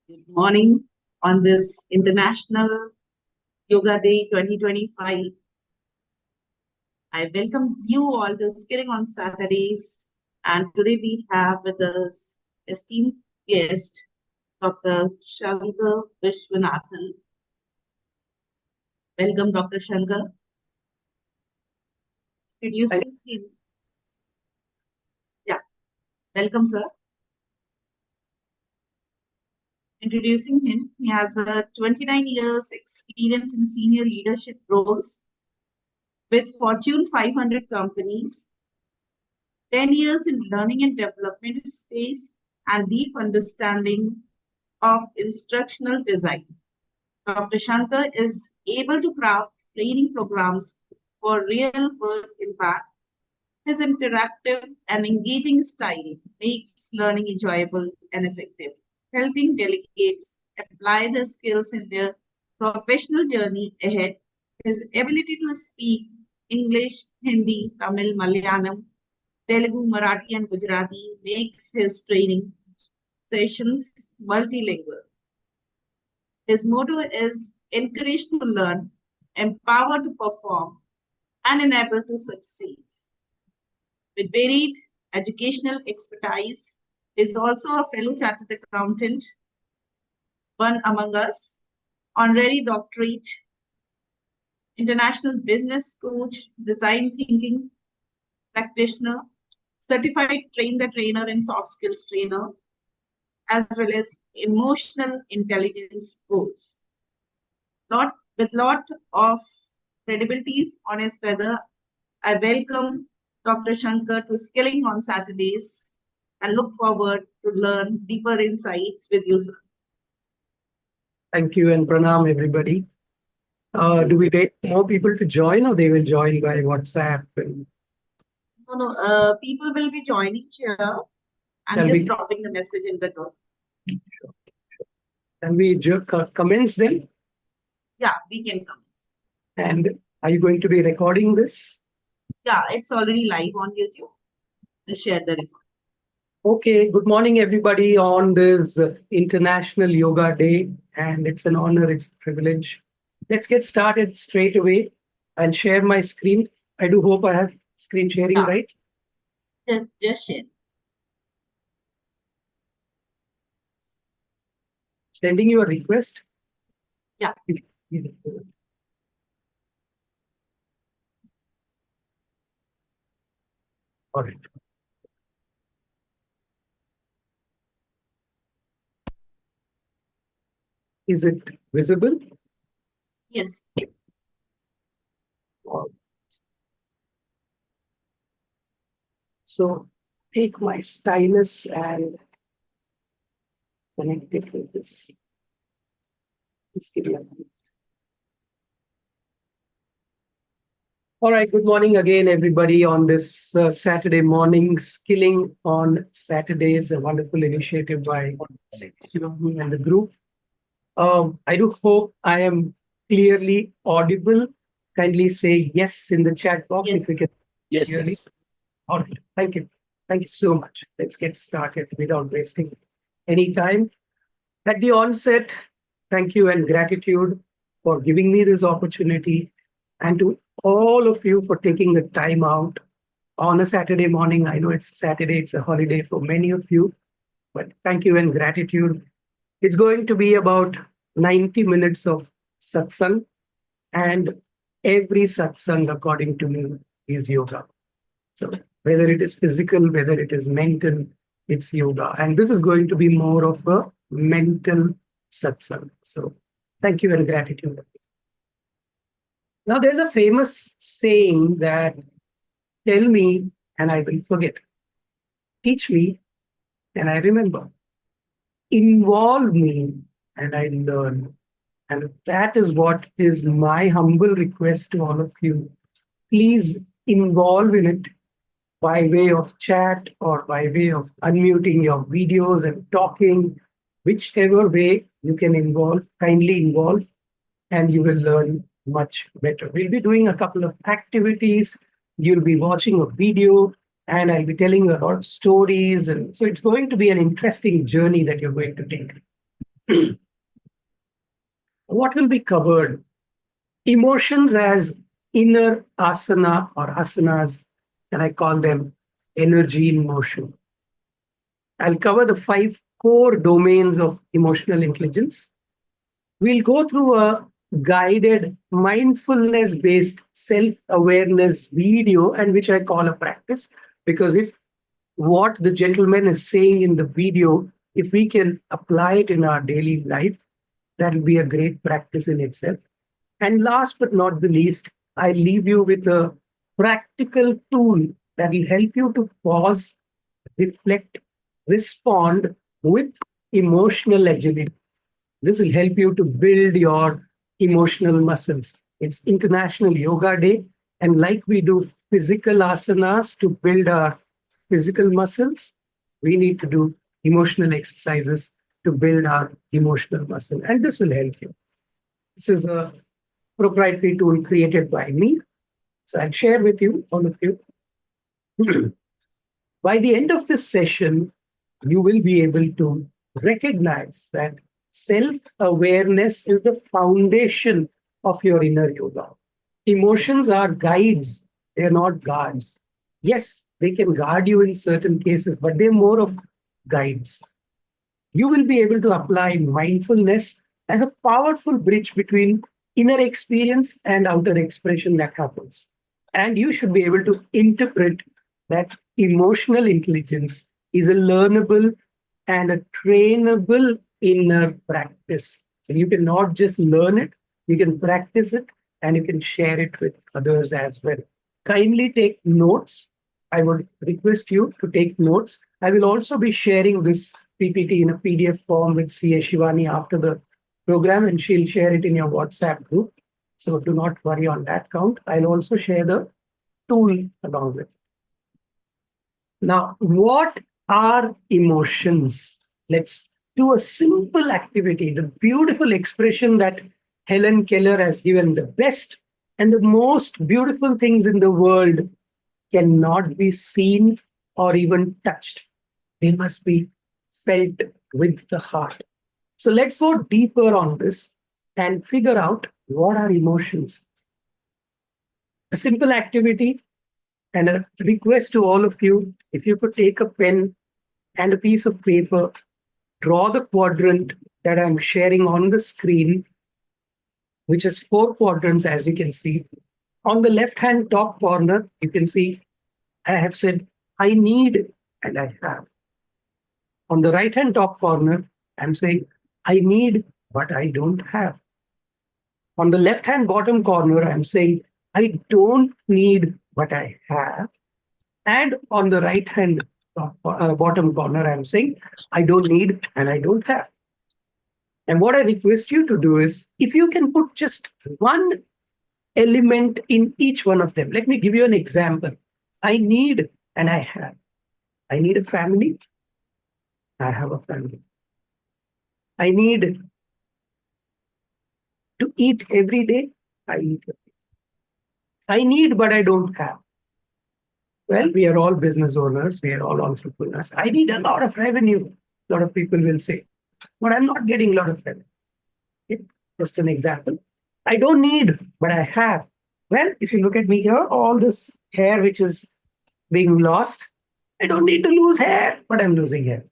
Good morning on this International Yoga Day 2025. I welcome you all to Skilling on Saturdays. And today we have with us esteemed guest, Dr. Shankar Vishwanathan. Welcome, Dr. Shankar. Introducing him. Yeah, welcome, sir. Introducing him, he has a 29 years experience in senior leadership roles with Fortune 500 companies, 10 years in learning and development space, and deep understanding of instructional design. Dr. Shankar is able to craft training programs for real world impact. His interactive and engaging style makes learning enjoyable and effective, helping delegates apply the skills in their professional journey ahead. His ability to speak English, Hindi, Tamil, Malayalam, Telugu, Marathi, and Gujarati makes his training sessions multilingual. His motto is encourage to learn, empower to perform, and enable to succeed. With varied educational expertise, he is also a fellow chartered accountant, one among us, honorary doctorate, international business coach, design thinking practitioner, certified train the trainer and soft skills trainer, as well as emotional intelligence coach. With lot of credibilities on his feather, I welcome Dr. Shankar to Skilling on Saturdays and look forward to learn deeper insights with you, sir. Thank you and pranam, everybody. Do we wait for more people to join or they will join by WhatsApp? No, people will be joining here. I'm just dropping the message in the door. Sure. Can we commence then? Yeah, we can commence. And are you going to be recording this? Yeah, it's already live on YouTube. I'll share the record. Okay, good morning, everybody, on this International Yoga Day. And it's an honor, it's a privilege. Let's get started straight away. I'll share my screen. I do hope I have screen sharing right. Just share. Sending you a request? Yeah. All right. Is it visible? Yes. So take my stylus and connect it with this. Just give me a minute. All right, good morning again, everybody, on this Saturday morning. Skilling on Saturdays, a wonderful initiative by Shivam and the group. I do hope I am clearly audible. Kindly say yes in the chat box if you can. Yes, yes. All right, thank you. Thank you so much. Let's get started without wasting any time. At the onset, thank you and gratitude for giving me this opportunity, and to all of you for taking the time out on a Saturday morning. I know it's Saturday, it's a holiday for many of you, but thank you and gratitude. It's going to be about 90 minutes of satsang, and every satsang, according to me, is yoga. So whether it is physical, whether it is mental, it's yoga. And this is going to be more of a mental satsang. So thank you and gratitude. Now, there's a famous saying that tell me and I will forget. Teach me and I remember. Involve me and I learn. And that is what is my humble request to all of you. Please involve in it by way of chat or by way of unmuting your videos and talking, whichever way you can involve, kindly involve, and you will learn much better. We'll be doing a couple of activities. You'll be watching a video and I'll be telling you a lot of stories. And so it's going to be an interesting journey that you're going to take. What will be covered? Emotions as inner asana or asanas, and I call them energy in motion. I'll cover the 5 core domains of emotional intelligence. We'll go through a guided mindfulness based self awareness video, and which I call a practice, because if what the gentleman is saying in the video, if we can apply it in our daily life, that will be a great practice in itself. And last but not the least, I leave you with a practical tool that will help you to pause, reflect, respond with emotional agility. This will help you to build your emotional muscles. It's International Yoga Day. And like we do physical asanas to build our physical muscles, we need to do emotional exercises to build our emotional muscle. And this will help you. This is a proprietary tool created by me. So I'll share with you, all of you. By the end of this session, you will be able to recognize that self awareness is the foundation of your inner yoga. Emotions are guides, they're not guards. Yes, they can guard you in certain cases, but they're more of guides. You will be able to apply mindfulness as a powerful bridge between inner experience and outer expression that happens. And you should be able to interpret that emotional intelligence is a learnable and a trainable inner practice. So you can not just learn it, you can practice it and you can share it with others as well. Kindly take notes. I would request you to take notes. I will also be sharing this PPT in a PDF form with CA Shivani after the program, and she'll share it in your WhatsApp group. So do not worry on that count. I'll also share the tool along with it. Now, what are emotions? Let's do a simple activity, the beautiful expression that Helen Keller has given. The best and the most beautiful things in the world cannot be seen or even touched. They must be felt with the heart. So let's go deeper on this and figure out what are emotions. A simple activity and a request to all of you, if you could take a pen and a piece of paper, draw the quadrant that I'm sharing on the screen, which is 4 quadrants, as you can see. On the left-hand top corner, you can see I have said, I need and I have. On the right-hand top corner, I'm saying, I need, but I don't have. On the left-hand bottom corner, I'm saying, I don't need, but I have. And on the right-hand bottom corner, I'm saying, I don't need and I don't have. And what I request you to do is, if you can put just one element in each one of them. Let me give you an example. I need and I have. I need a family. I have a family. I need to eat every day. I eat every day. I need, but I don't have. Well, we are all business owners. We are all entrepreneurs. I need a lot of revenue. A lot of people will say, but I'm not getting a lot of revenue. Okay? Just an example. I don't need, but I have. Well, if you look at me here, all this hair which is being lost, I don't need to lose hair, but I'm losing hair.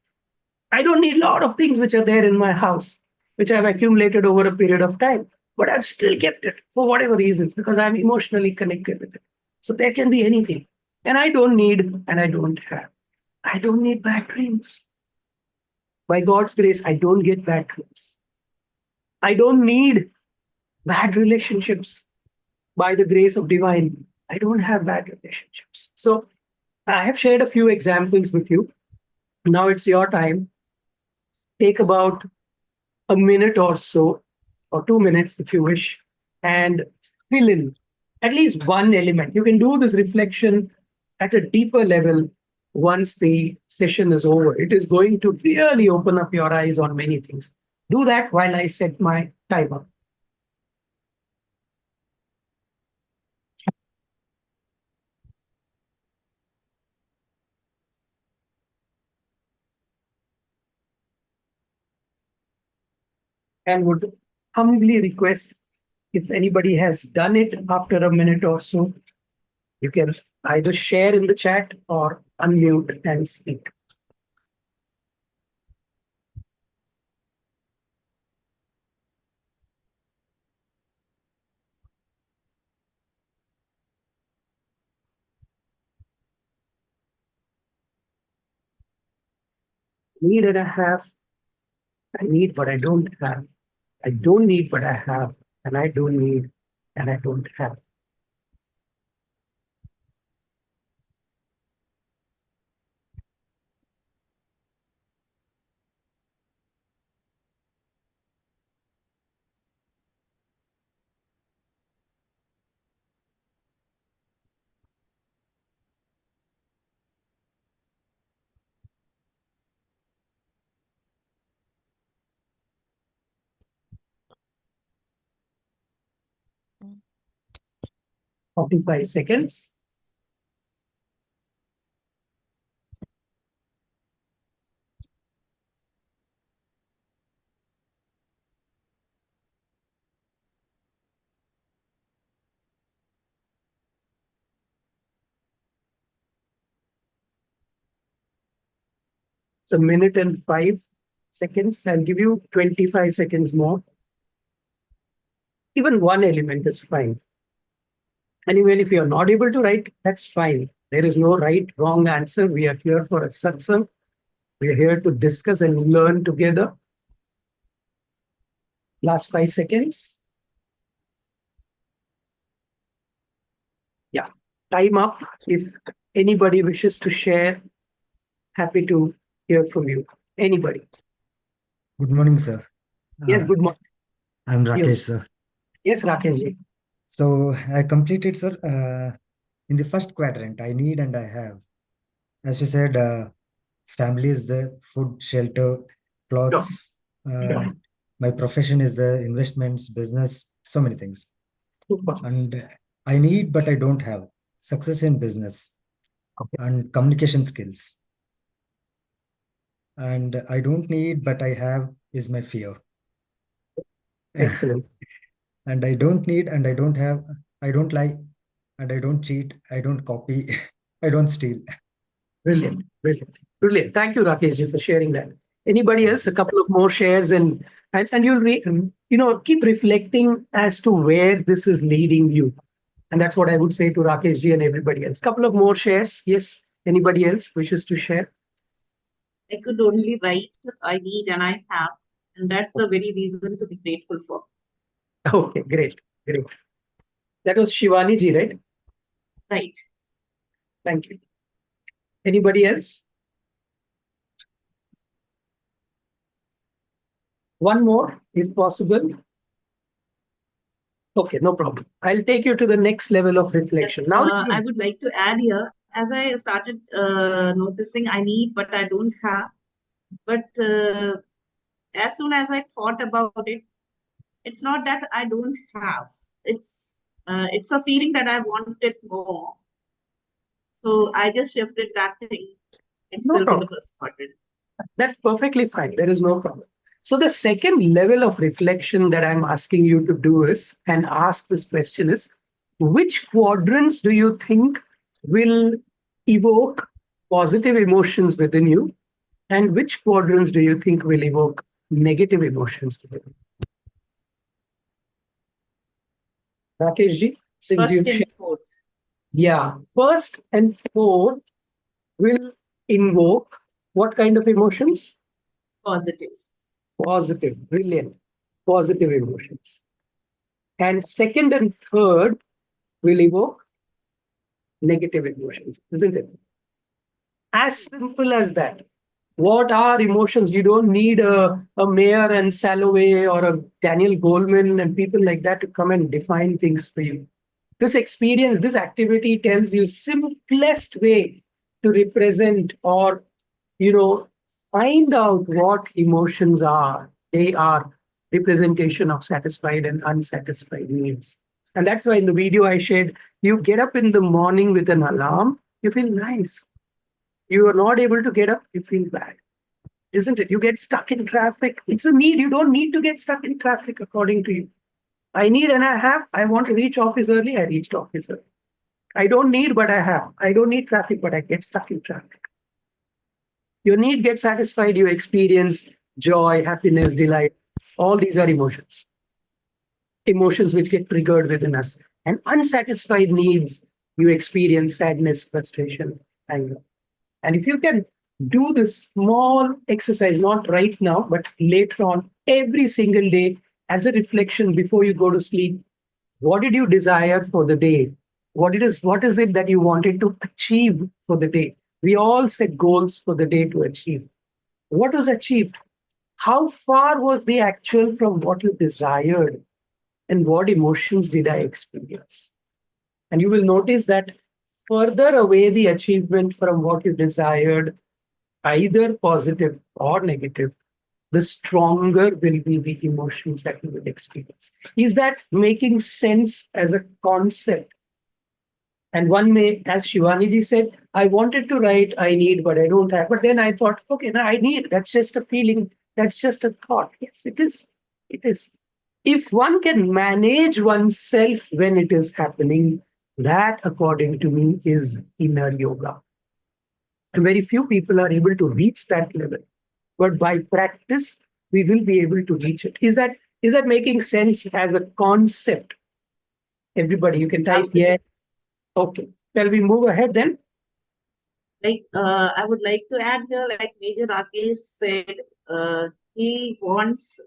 I don't need a lot of things which are there in my house, which I've accumulated over a period of time, but I've still kept it for whatever reasons because I'm emotionally connected with it. So there can be anything. And I don't need and I don't have. I don't need bad dreams. By God's grace, I don't get bad dreams. I don't need bad relationships. By the grace of divine, I don't have bad relationships. So I have shared a few examples with you. Now it's your time. Take about a minute or so, or 2 minutes if you wish, and fill in at least one element. You can do this reflection at a deeper level once the session is over. It is going to really open up your eyes on many things. Do that while I set my timer. and would humbly request if anybody has done it after a minute or so, you can either share in the chat or unmute and speak. Need and I have. I need, but I don't have. I don't need, but I have. And I don't need, and I don't have. Mm. 45 seconds. It's a minute and 5 seconds. I'll give you 25 seconds more. Even one element is fine. And even if you're not able to write, that's fine. There is no right, wrong answer. We are here for a satsang. We are here to discuss and learn together. Last 5 seconds. Yeah, time up. If anybody wishes to share, happy to hear from you. Anybody? Good morning, sir. Yes, good morning. I'm Rakesh, Yes. sir. Yes, Rakesh. So I completed, sir, in the first quadrant. I need and I have. As you said, family is the food, shelter, clothes. Sure. My profession is the investments, business, so many things. Super. And I need, but I don't have. Success in business Okay. and communication skills. And I don't need, but I have is my fear. Excellent. And I don't need and I don't have, I don't lie and I don't cheat, I don't copy, I don't steal. Brilliant. Brilliant. Brilliant. Thank you, Rakesh, for sharing that. Anybody else? A couple of more shares and you'll keep reflecting as to where this is leading you. And that's what I would say to Rakesh ji and everybody else. Couple of more shares. Yes. Anybody else wishes to share? I could only write, I need and I have. And that's the very reason to be grateful for. Okay, great. Great. That was Shivani ji, right? Right. Thank you. Anybody else? One more, if possible. Okay, no problem. I'll take you to the next level of reflection. Yes, Now, I would like to add here, as I started noticing, I need, but I don't have. But as soon as I thought about it, it's not that I don't have. It's a feeling that I wanted more. So I just shifted that thing no itself in the problem. first quadrant. That's perfectly fine. There is no problem. So the second level of reflection that I'm asking you to do is, and ask this question is, which quadrants do you think will evoke positive emotions within you? And which quadrants do you think will evoke negative emotions within you? Rakesh ji, since First you've and shared, fourth. yeah, first and fourth will invoke what kind of emotions? Positive. Positive, brilliant, positive emotions. And second and third will evoke negative emotions, isn't it? As simple as that. What are emotions? You don't need a Mayer and Salovey or a Daniel Goleman and people like that to come and define things for you. This experience, this activity tells you simplest way to represent or, find out what emotions are. They are representation of satisfied and unsatisfied needs. And that's why in the video I shared, you get up in the morning with an alarm, you feel nice. You are not able to get up, you feel bad. isn't it? You get stuck in traffic. It's a need. You don't need to get stuck in traffic, according to you. I need and I have. I want to reach office early. I reached office early. I don't need, but I have. I don't need traffic, but I get stuck in traffic. Your need gets satisfied. You experience joy, happiness, delight. All these are emotions. Emotions which get triggered within us. And unsatisfied needs, you experience sadness, frustration, anger. And if you can do this small exercise, not right now, but later on, every single day, as a reflection before you go to sleep, what did you desire for the day? What is it that you wanted to achieve for the day? We all set goals for the day to achieve. What was achieved? How far was the actual from what you desired? And what emotions did I experience? And you will notice that further away the achievement from what you desired, either positive or negative, the stronger will be the emotions that you will experience. Is that making sense as a concept? And one may, as Shivaniji said, I wanted to write, I need, but I don't have. But then I thought, okay, now I need. That's just a feeling. That's just a thought. Yes, it is. It is. If one can manage oneself when it is happening, that, according to me, is inner yoga. And very few people are able to reach that level. But by practice, we will be able to reach it. Is that making sense as a concept? Everybody, you can type Absolutely. yeah. Okay. Shall we move ahead then? I would like to add here, like Major Rakesh said, he wants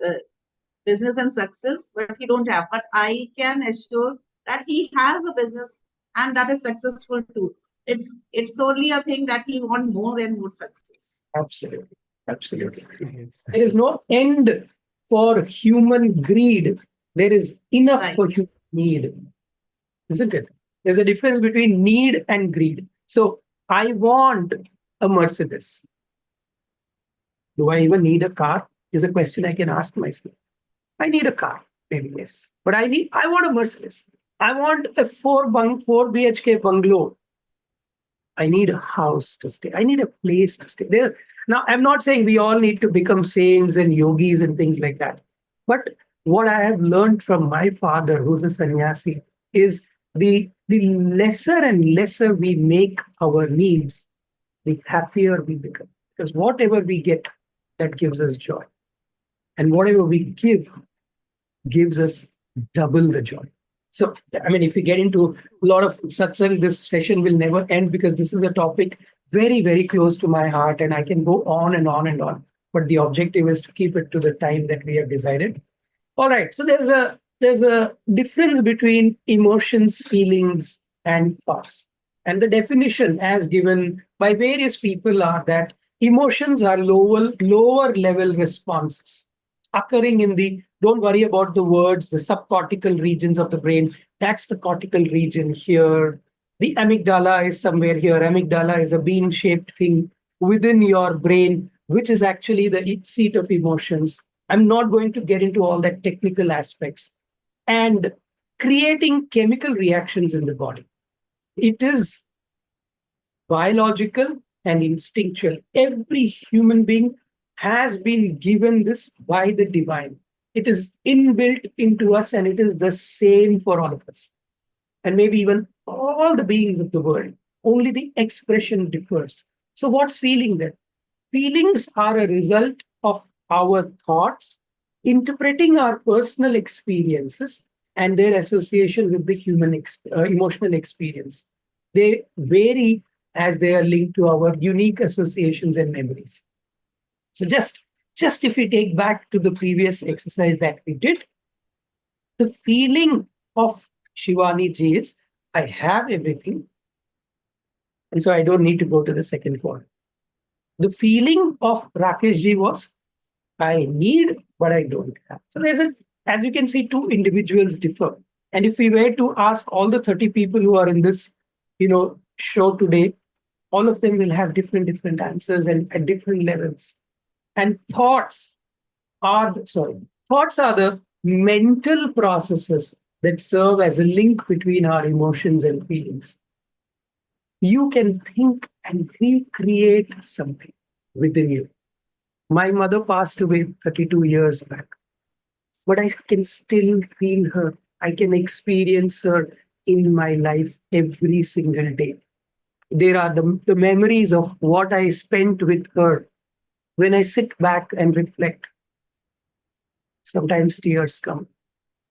business and success, but he don't have. But I can assure that he has a business and that is successful too. It's only a thing that he wants more and more success. Absolutely. Absolutely. There is no end for human greed. There is enough Right. for human need, isn't it? There's a difference between need and greed. So I want a Mercedes. Do I even need a car? Is a question I can ask myself. I need a car, maybe yes. But I want a Mercedes. I want a 4 BHK bungalow. I need a house to stay. I need a place to stay. Now, I'm not saying we all need to become saints and yogis and things like that. But what I have learned from my father, who's a sannyasi, is the lesser and lesser we make our needs, the happier we become. Because whatever we get, that gives us joy. And whatever we give gives us double the joy. So, I mean, if we get into a lot of satsang, this session will never end because this is a topic very, very close to my heart and I can go on and on and on. But the objective is to keep it to the time that we have decided. All right. So there's a difference between emotions, feelings, and thoughts. And the definition as given by various people are that emotions are lower level responses occurring in the, don't worry about the words, the subcortical regions of the brain. That's the cortical region here. The amygdala is somewhere here. Amygdala is a bean-shaped thing within your brain, which is actually the seat of emotions. I'm not going to get into all that technical aspects. And creating chemical reactions in the body. It is biological and instinctual. Every human being has been given this by the divine. It is inbuilt into us and it is the same for all of us. And maybe even all the beings of the world. Only the expression differs. So what's feeling there? Feelings are a result of our thoughts, interpreting our personal experiences and their association with the human emotional experience. They vary as they are linked to our unique associations and memories. So just if we take back to the previous exercise that we did, the feeling of Shivani ji is, I have everything, and so I don't need to go to the second quarter. The feeling of Rakesh ji was, I need, but I don't have. So as you can see, two individuals differ. And if we were to ask all the 30 people who are in this, show today, all of them will have different answers and at different levels. And thoughts are the mental processes that serve as a link between our emotions and feelings. You can think and recreate something within you. My mother passed away 32 years back, but I can still feel her. I can experience her in my life every single day. There are the memories of what I spent with her. When I sit back and reflect, sometimes tears come,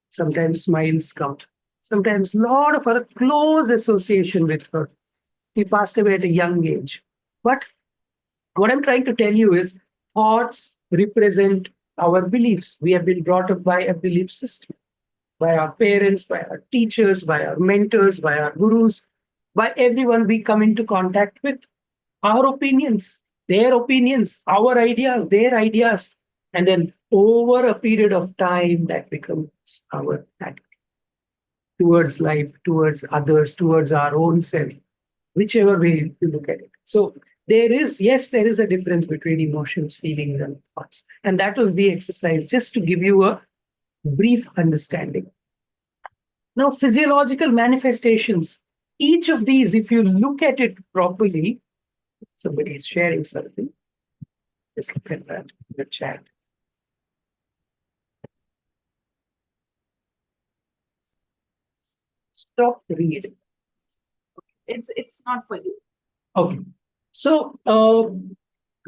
sometimes smiles come, sometimes a lot of other close association with her. She passed away at a young age. But what I'm trying to tell you is thoughts represent our beliefs. We have been brought up by a belief system, by our parents, by our teachers, by our mentors, by our gurus, by everyone we come into contact with. Our opinions, our ideas, their ideas. And then over a period of time, that becomes our attitude towards life, towards others, towards our own self, whichever way you look at it. So yes, there is a difference between emotions, feelings, and thoughts. And that was the exercise, just to give you a brief understanding. Now, physiological manifestations, each of these, if you look at it properly, somebody is sharing something. Just look at that in the chat. Stop reading. It's not for you. Okay. So,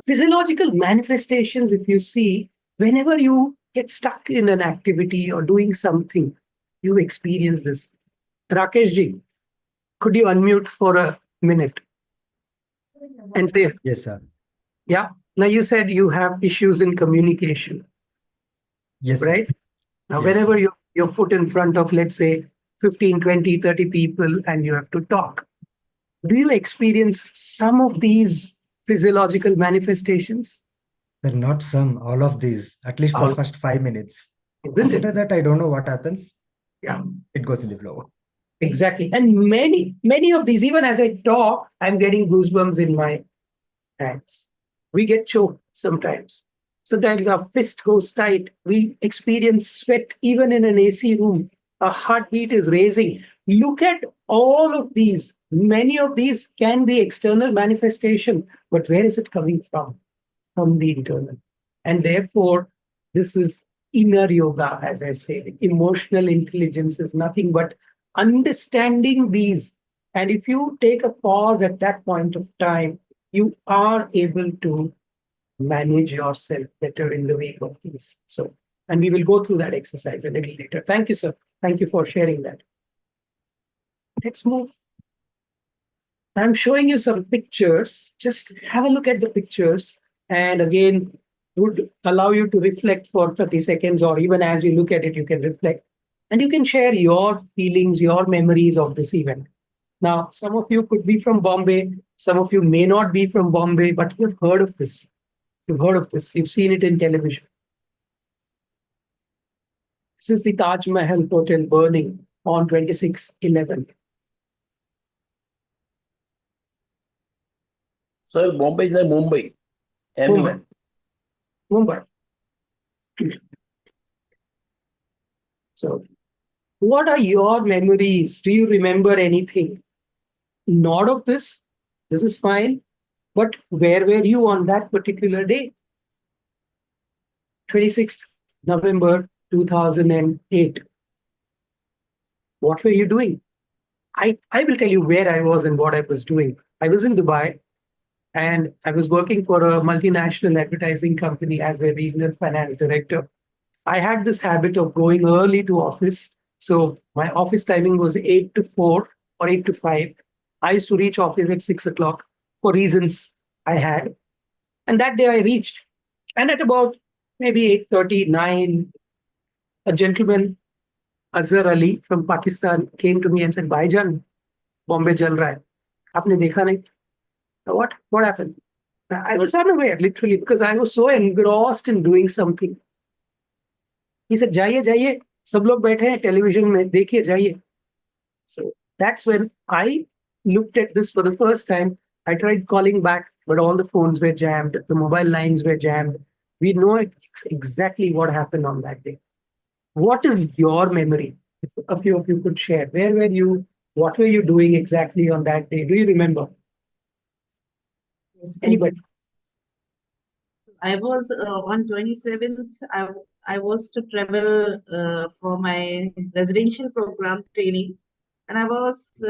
physiological manifestations, if you see, whenever you get stuck in an activity or doing something, you experience this. Rakesh ji, could you unmute for a minute and say, Yes, sir. yeah? Now you said you have issues in communication, Yes, sir. right? Now, Yes. whenever you're put in front of, let's say, 15, 20, 30 people and you have to talk, do you experience some of these physiological manifestations? But not some, all of these, at least for All, first 5 minutes. isn't After it? that, I don't know what happens. Yeah, It goes in the flow. exactly. And many of these, even as I talk, I'm getting goosebumps in my hands. We get choked sometimes. Sometimes our fist goes tight. We experience sweat even in an AC room. Our heartbeat is raising. Look at all of these. Many of these can be external manifestation, but where is it coming from? From the internal. And therefore, this is inner yoga, as I say. Emotional intelligence is nothing but understanding these. And if you take a pause at that point of time, you are able to manage yourself better in the wake of these. So, and we will go through that exercise a little later. Thank you, sir. Thank you for sharing that. Let's move. I'm showing you some pictures. Just have a look at the pictures. And again, would allow you to reflect for 30 seconds, or even as you look at it, you can reflect. And you can share your feelings, your memories of this event. Now, some of you could be from Bombay. Some of you may not be from Bombay, but you've heard of this. You've heard of this. You've seen it in television. This is the Taj Mahal Hotel burning on 26/11. Sir, Bombay is like Mumbai. Everywhere. Mumbai. So, what are your memories? Do you remember anything? Not of this. This is fine. But where were you on that particular day? 26th November 2008. What were you doing? I will tell you where I was and what I was doing. I was in Dubai and I was working for a multinational advertising company as a regional finance director. I had this habit of going early to office. So my office timing was 8 to 4 or 8 to 5. I used to reach office at 6 o'clock for reasons I had. And that day I reached. And at about maybe 8:39, a gentleman, Azhar Ali from Pakistan, came to me and said, Bhaijan, Bombay jal raha hai. Aapne dekha nahi? What? What happened? I was unaware, literally, because I was so engrossed in doing something. He said, जाइए जाइए सब लोग बैठे हैं television में देखिए जाइए. So that's when I looked at this for the first time. I tried calling back, but all the phones were jammed. The mobile lines were jammed. We know exactly what happened on that day. What is your memory? If a few of you could share. Where were you? What were you doing exactly on that day? Do you remember? Yes, Anybody? I was on 27th. I was to travel for my residential program training, and I was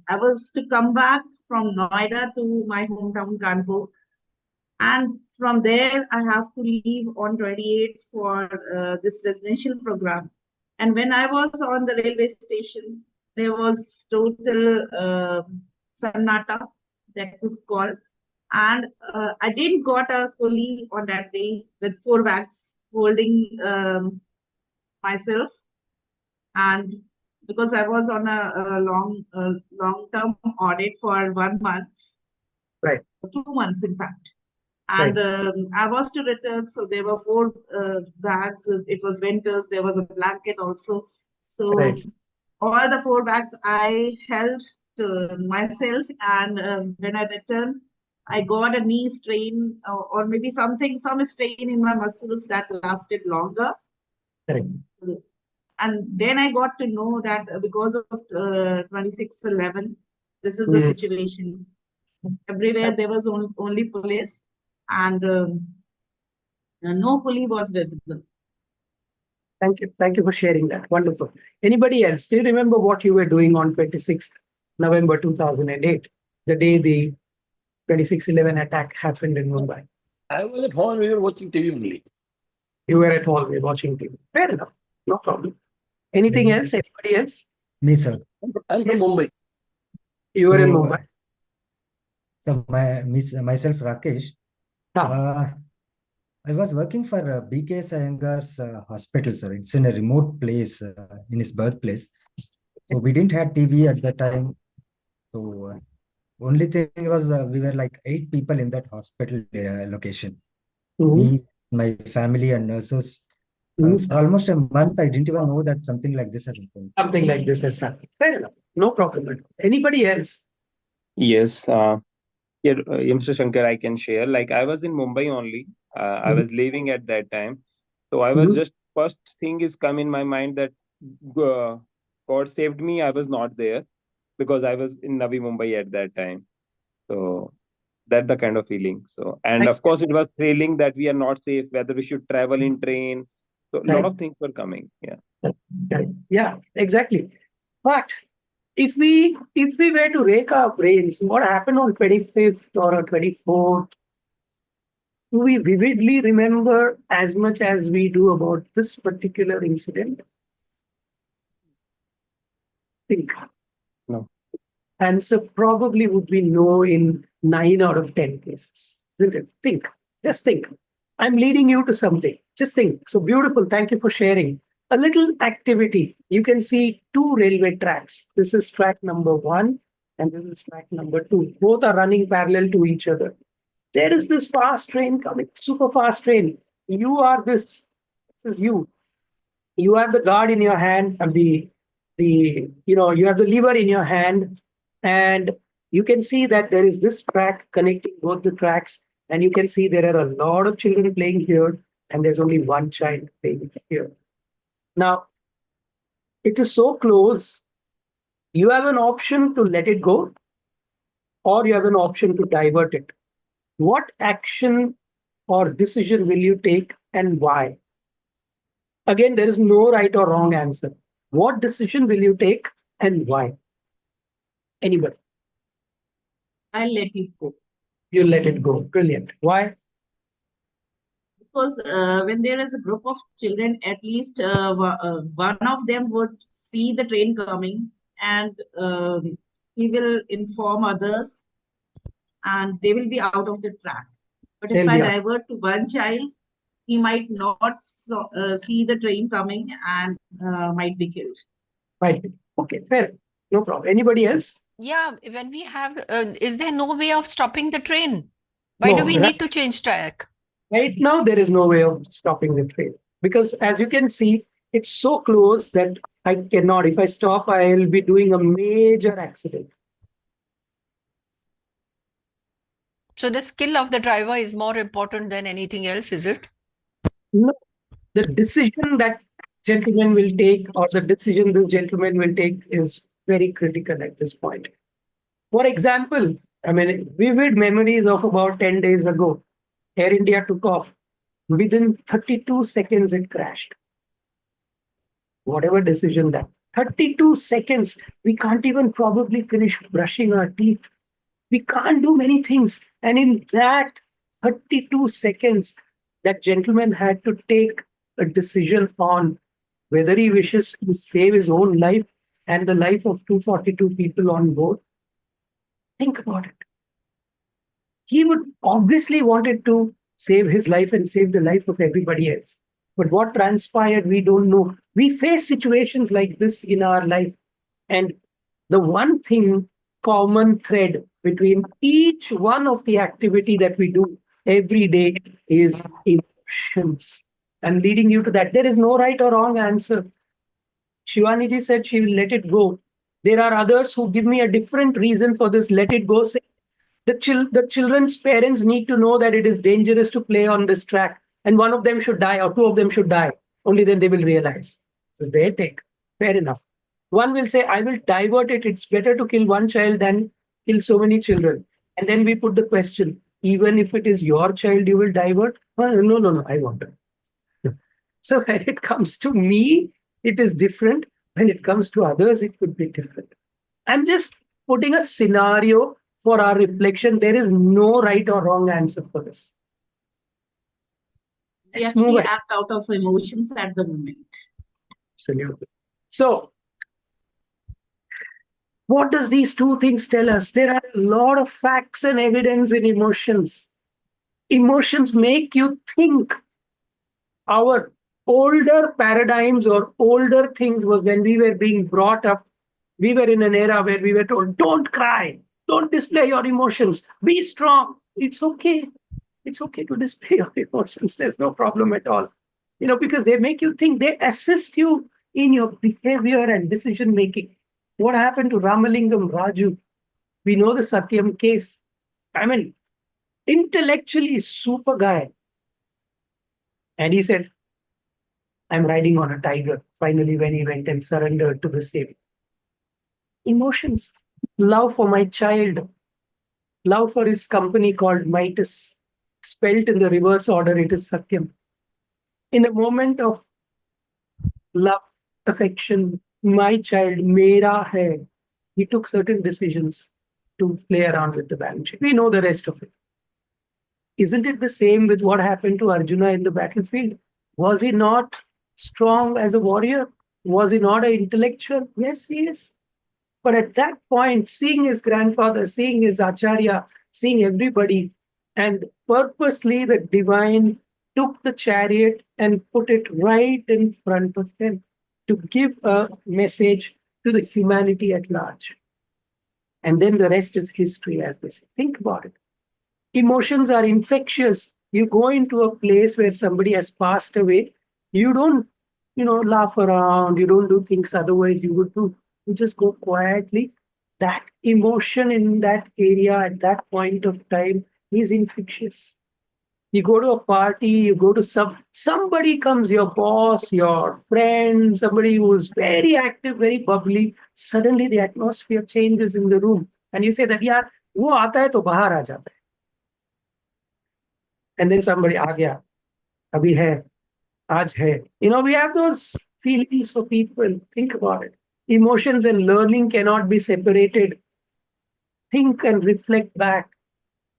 I was to come back from Noida to my hometown Kanpur, and from there I have to leave on 28th for this residential program. And when I was on the railway station, there was total sannata, that was called. And I didn't got a colleague on that day with 4 bags holding myself. And because I was on a long term audit for 1 month, Right. 2 months in fact. Right. And I was to return, so there were 4 bags. It was winters. There was a blanket also. So Right. all the 4 bags I held to myself, and when I returned, I got a knee strain, or maybe some strain in my muscles that lasted longer. Correct. And then I got to know that because of 26/11, this is the situation. Everywhere there was only police, and no police was visible. Thank you. Thank you for sharing that. Wonderful. Anybody else? Do you remember what you were doing on 26th November 2008, the day the 26/11 attack happened in Mumbai? I was at home, we were watching TV only. You were at home watching TV. Fair enough. No problem. Anything else? Anybody else? Me, sir. I'm from Mumbai. You were in So, Mumbai. So myself, Rakesh, I was working for BK Iyengar's hospital, sir. It's in a remote place, in his birthplace. So we didn't have TV at that time. So only thing was we were like 8 people in that hospital location. Me, my family, and nurses. For almost a month, I didn't even know that something like this has happened. Something like this has happened. Fair enough. No problem. Anybody else? Yes, Mr. Shankar, I can share. Like I was in Mumbai only. I was leaving at that time, so I was just first thing is come in my mind that uh, God saved me. I was not there because I was in Navi Mumbai at that time. So that the kind of feeling. So and of course it was thrilling that we are not safe. Whether we should travel in train. So a lot of things were coming. Yeah. Yeah, exactly. But if we were to rake our brains, what happened on 25th or 24th? Do we vividly remember as much as we do about this particular incident? Think. No. Answer probably would be no in 9 out of 10 cases, isn't it? Think. Just think. I'm leading you to something. Just think. So beautiful. Thank you for sharing. A little activity. You can see 2 railway tracks. This is track number 1 and this is track number 2. Both are running parallel to each other. There is this fast train coming, super fast train. You are this. This is you. You have the guard in your hand, and you have the lever in your hand, and you can see that there is this track connecting both the tracks, and you can see there are a lot of children playing here, and there's only one child playing here. Now, it is so close. You have an option to let it go, or you have an option to divert it. What action or decision will you take and why? Again, there is no right or wrong answer. What decision will you take and why? Anybody? I'll let it go. You let it go. Brilliant. Why? Because when there is a group of children, at least one of them would see the train coming, and he will inform others, and they will be out of the track. But if I divert to one child, he might not see the train coming and might be killed. Right. Okay, fair. No problem. Anybody else? Yeah, when we have, is there no way of stopping the train? Why do we need to change track? Right now, there is no way of stopping the train because as you can see, it's so close that I cannot. If I stop, I will be doing a major accident. So the skill of the driver is more important than anything else, is it? No. The decision that gentleman will take or the decision this gentleman will take is very critical at this point. For example, I mean, vivid memories of about 10 days ago. Air India took off. Within 32 seconds, it crashed. Whatever decision that 32 seconds, we can't even probably finish brushing our teeth. We can't do many things. And in that 32 seconds, that gentleman had to take a decision on whether he wishes to save his own life and the life of 242 people on board. Think about it. He would obviously wanted to save his life and save the life of everybody else. But what transpired, we don't know. We face situations like this in our life. And the one thing, common thread between each one of the activity that we do every day is emotions. I'm leading you to that. There is no right or wrong answer. Shivaniji said she will let it go. There are others who give me a different reason for this let it go. Say, the children's parents need to know that it is dangerous to play on this track, and one of them should die or two of them should die. Only then they will realize. It's their take. Fair enough. One will say, I will divert it. It's better to kill one child than kill so many children. And then we put the question, even if it is your child, you will divert? No, I want it. So when it comes to me, it is different. When it comes to others, it could be different. I'm just putting a scenario for our reflection. There is no right or wrong answer for this. We Let's move actually ahead. act out of emotions at the moment. Absolutely. So, what does these two things tell us? There are a lot of facts and evidence in emotions. Emotions make you think. Our older paradigms or older things was when we were being brought up. We were in an era where we were told, don't cry, don't display your emotions, be strong. It's okay. It's okay to display your emotions. There's no problem at all. Because they make you think, they assist you in your behavior and decision making. What happened to Ramalingam Raju? We know the Satyam case. I mean, intellectually super guy. And he said, I'm riding on a tiger. Finally, when he went and surrendered to the Savior. Emotions, love for my child, love for his company called Midas, spelt in the reverse order, it is Satyam. In a moment of love, affection, my child, mera hai, he took certain decisions to play around with the balance sheet. We know the rest of it. Isn't it the same with what happened to Arjuna in the battlefield? Was he not strong as a warrior? Was he not an intellectual? Yes, he is. But at that point, seeing his grandfather, seeing his acharya, seeing everybody, and purposely the divine took the chariot and put it right in front of them to give a message to the humanity at large. And then the rest is history, as they say. Think about it. Emotions are infectious. You go into a place where somebody has passed away, you don't, laugh around, you don't do things otherwise you would do. You just go quietly. That emotion in that area at that point of time is infectious. You go to a party, you go to somebody comes, your boss, your friend, somebody who's very active, very bubbly. Suddenly the atmosphere changes in the room. And you say that, yaar, wo aata hai to bahar aa jata hai. And then somebody, aa gaya, abhi hai, aaj hai. We have those feelings for people. Think about it. Emotions and learning cannot be separated. Think and reflect back.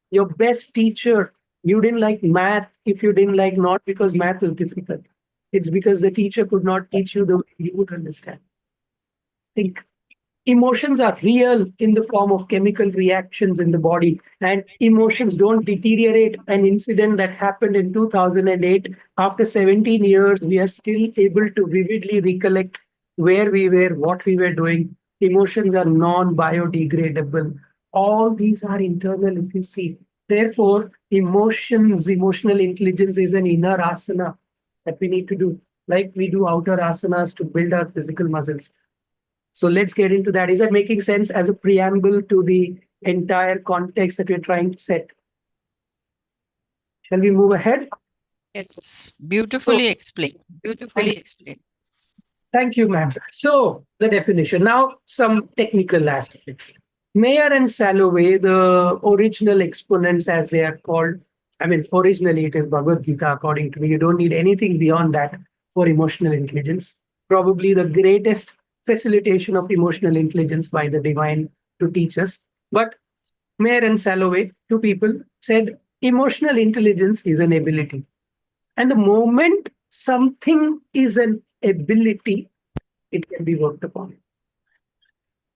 Your best teacher, you didn't like math if you didn't like, not because math is difficult. It's because the teacher could not teach you the way you would understand. Think. Emotions are real in the form of chemical reactions in the body, and emotions don't deteriorate. An incident that happened in 2008, after 17 years, we are still able to vividly recollect where we were, what we were doing. Emotions are non-biodegradable. All these are internal, if you see. Therefore, emotional intelligence is an inner asana that we need to do, like we do outer asanas to build our physical muscles. So let's get into that. Is that making sense as a preamble to the entire context that we're trying to set? Shall we move ahead? Yes, beautifully explained. Beautifully explained. Thank you, ma'am. So the definition. Now, some technical aspects. Mayer and Salovey, the original exponents, as they are called, I mean, originally it is Bhagavad Gita, according to me. You don't need anything beyond that for emotional intelligence. Probably the greatest facilitation of emotional intelligence by the divine to teach us. But Mayer and Salovey, two people, said emotional intelligence is an ability. And the moment something is an ability, it can be worked upon.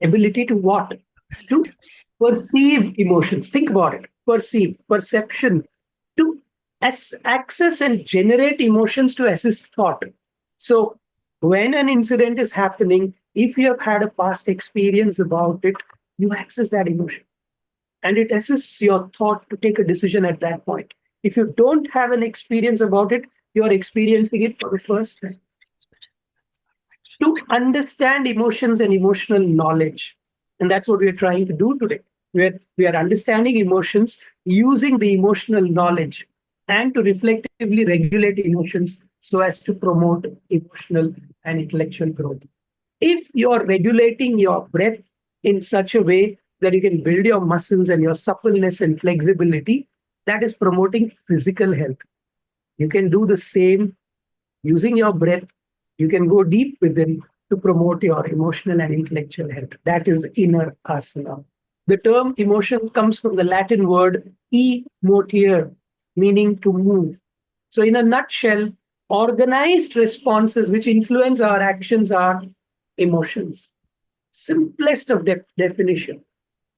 Ability to what? To perceive emotions. Think about it. Perceive, perception, to access and generate emotions to assist thought. So when an incident is happening, if you have had a past experience about it, you access that emotion. And it assists your thought to take a decision at that point. If you don't have an experience about it, you're experiencing it for the first time. To understand emotions and emotional knowledge. And that's what we're trying to do today. We are understanding emotions, using the emotional knowledge, and to reflectively regulate emotions so as to promote emotional and intellectual growth. If you're regulating your breath in such a way that you can build your muscles and your suppleness and flexibility, that is promoting physical health. You can do the same using your breath. You can go deep within to promote your emotional and intellectual health. That is inner asana. The term emotion comes from the Latin word emotere, meaning to move. So in a nutshell, organized responses which influence our actions are emotions. Simplest of definition.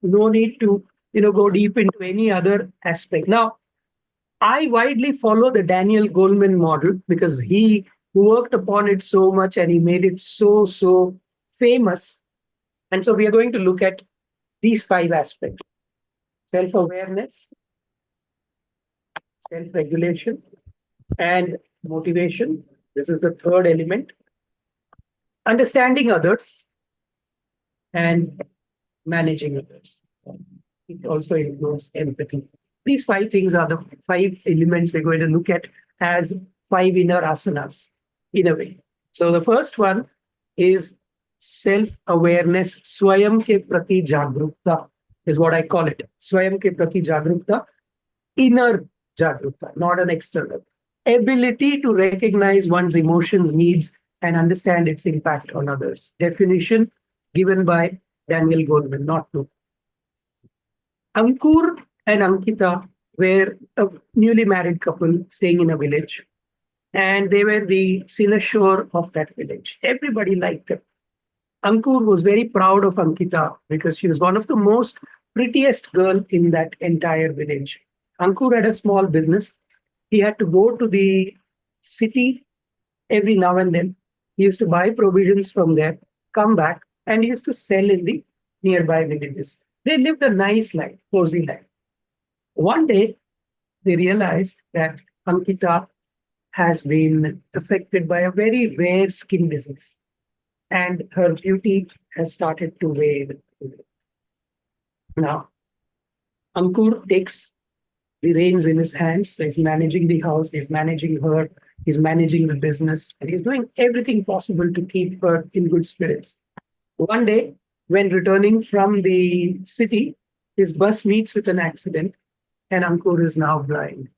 No need to go deep into any other aspect. Now, I widely follow the Daniel Goleman model because he worked upon it so much and he made it so famous. And so we are going to look at these 5 aspects: self-awareness, self-regulation, and motivation. This is the third element. Understanding others and managing others. It also includes empathy. These 5 things are the 5 elements we're going to look at as 5 inner asanas in a way. So the first one is self-awareness. Swayam ke prati jagrukta is what I call it. Swayam ke prati jagrukta, inner jagrukta, not an external. Ability to recognize one's emotions, needs, and understand its impact on others. Definition given by Daniel Goleman, not me. Ankur and Ankita were a newly married couple staying in a village, and they were the cynosure of that village. Everybody liked them. Ankur was very proud of Ankita because she was one of the most prettiest girl in that entire village. Ankur had a small business. He had to go to the city every now and then. He used to buy provisions from there, come back, and he used to sell in the nearby villages. They lived a nice life, cozy life. One day, they realized that Ankita has been affected by a very rare skin disease, and her beauty has started to fade. Now, Ankur takes the reins in his hands. He's managing the house, he's managing her, he's managing the business, and he's doing everything possible to keep her in good spirits. One day, when returning from the city, his bus meets with an accident, and Ankur is now blind.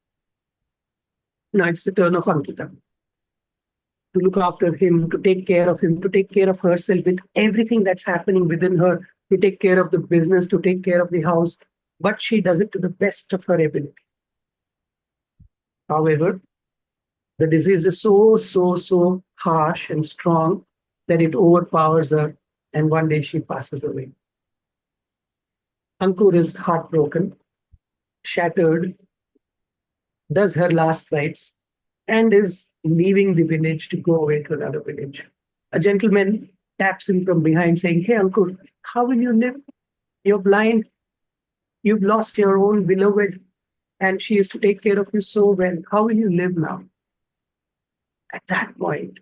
Now it's the turn of Ankita to look after him, to take care of him, to take care of herself with everything that's happening within her, to take care of the business, to take care of the house. But she does it to the best of her ability. However, the disease is so harsh and strong that it overpowers her, and one day she passes away. Ankur is heartbroken, shattered, does her last rites, and is leaving the village to go away to another village. A gentleman taps him from behind saying, "Hey, Ankur, how will you live? You're blind. You've lost your own beloved, and she used to take care of you so well. How will you live now?" At that point,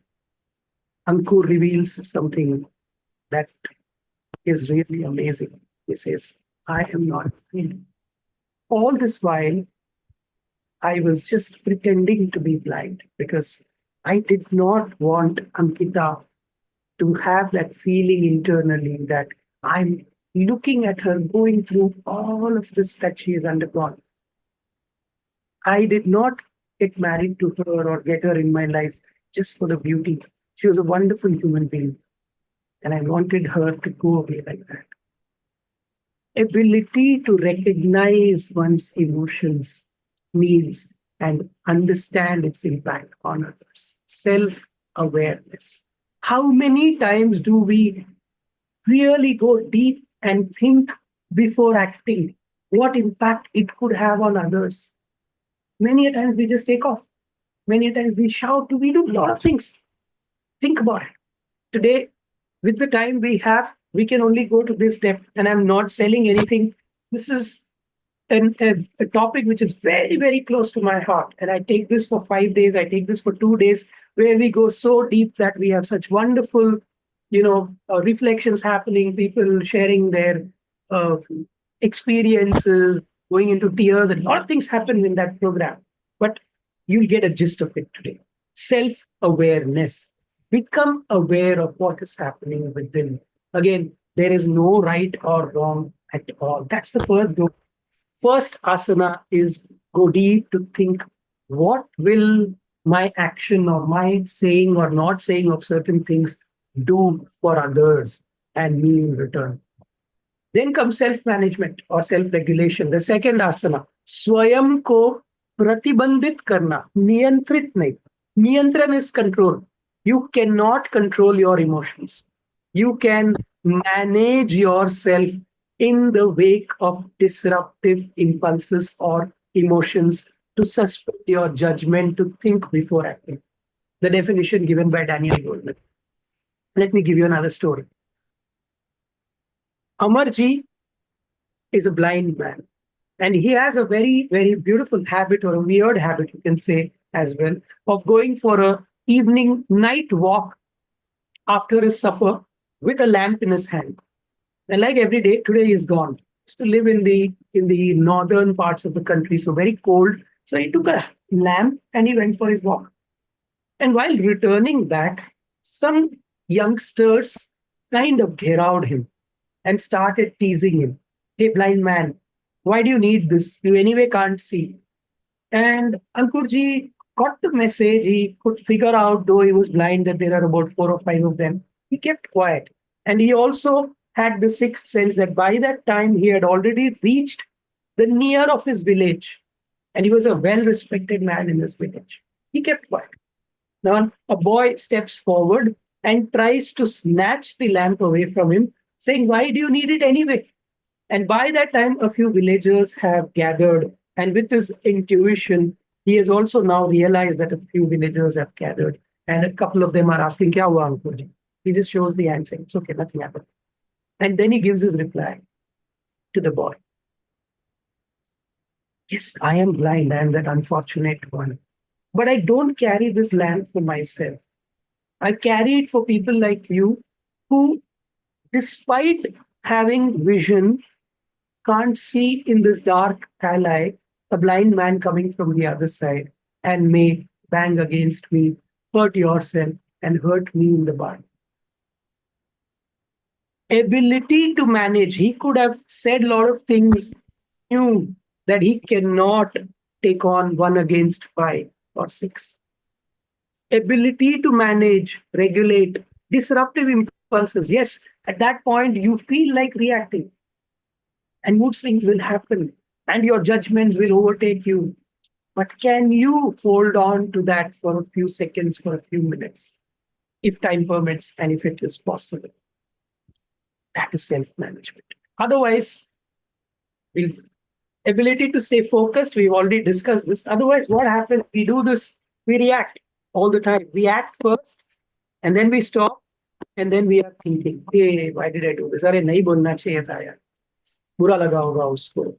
Ankur reveals something that is really amazing. He says, "I am not blind. All this while, I was just pretending to be blind because I did not want Ankita to have that feeling internally that I'm looking at her going through all of this that she has undergone. I did not get married to her or get her in my life just for the beauty. She was a wonderful human being, and I wanted her to go away like that. Ability to recognize one's emotions, needs, and understand its impact on others. Self-awareness. How many times do we really go deep and think before acting what impact it could have on others? Many a times we just take off. Many a times we shout, we do a lot of things. Think about it. Today, with the time we have, we can only go to this depth, and I'm not selling anything. This is a topic which is very, very close to my heart. And I take this for 5 days, I take this for 2 days, where we go so deep that we have such wonderful, reflections happening, people sharing their uh, experiences, going into tears, and a lot of things happen in that program. But you'll get a gist of it today. Self-awareness. Become aware of what is happening within. Again, there is no right or wrong at all. That's the first goal. First asana is go deep to think, what will my action or my saying or not saying of certain things do for others and me in return. Then comes self-management or self-regulation. The second asana, स्वयं को प्रतिबंधित करना, नियंत्रित नहीं. Niyantran is control. You cannot control your emotions. You can manage yourself in the wake of disruptive impulses or emotions, to suspend your judgment, to think before acting. The definition given by Daniel Goleman. Let me give you another story. Amarji is a blind man, and he has a very, very beautiful habit, or a weird habit, you can say as well, of going for a evening night walk after his supper with a lamp in his hand. And like every day, today he's gone. He used to live in the northern parts of the country, so very cold. So he took a lamp and he went for his walk. And while returning back, some youngsters kind of gherowed him and started teasing him. Hey, blind man, why do you need this? You anyway can't see. And Ankurji got the message. He could figure out, though he was blind, that there are about 4 or 5 of them. He kept quiet. And he also had the sixth sense that by that time he had already reached the near of his village. And he was a well-respected man in his village. He kept quiet. Now a boy steps forward and tries to snatch the lamp away from him, saying, why do you need it anyway? And by that time, a few villagers have gathered. And with his intuition, he has also now realized that a few villagers have gathered. And a couple of them are asking, Kya hua, Ankurji? He just shows the hand saying, it's okay, nothing happened. And then he gives his reply to the boy. Yes, I am blind. I am that unfortunate one. But I don't carry this lamp for myself. I carry it for people like you who, despite having vision, can't see in this dark alley a blind man coming from the other side and may bang against me, hurt yourself, and hurt me in the body. Ability to manage. He could have said a lot of things, knew that he cannot take on 1 against 5 or 6. Ability to manage, regulate, disruptive impulses. Yes, at that point, you feel like reacting. And mood swings will happen. And your judgments will overtake you. But can you hold on to that for a few seconds, for a few minutes, if time permits and if it is possible? That is self-management. Otherwise, ability to stay focused, we've already discussed this. Otherwise, what happens? We do this, we react all the time. We act first, and then we stop, and then we are thinking, hey, why did I do this? Arey, nahi bolna chahiye tha yaar. Bura laga hoga usko.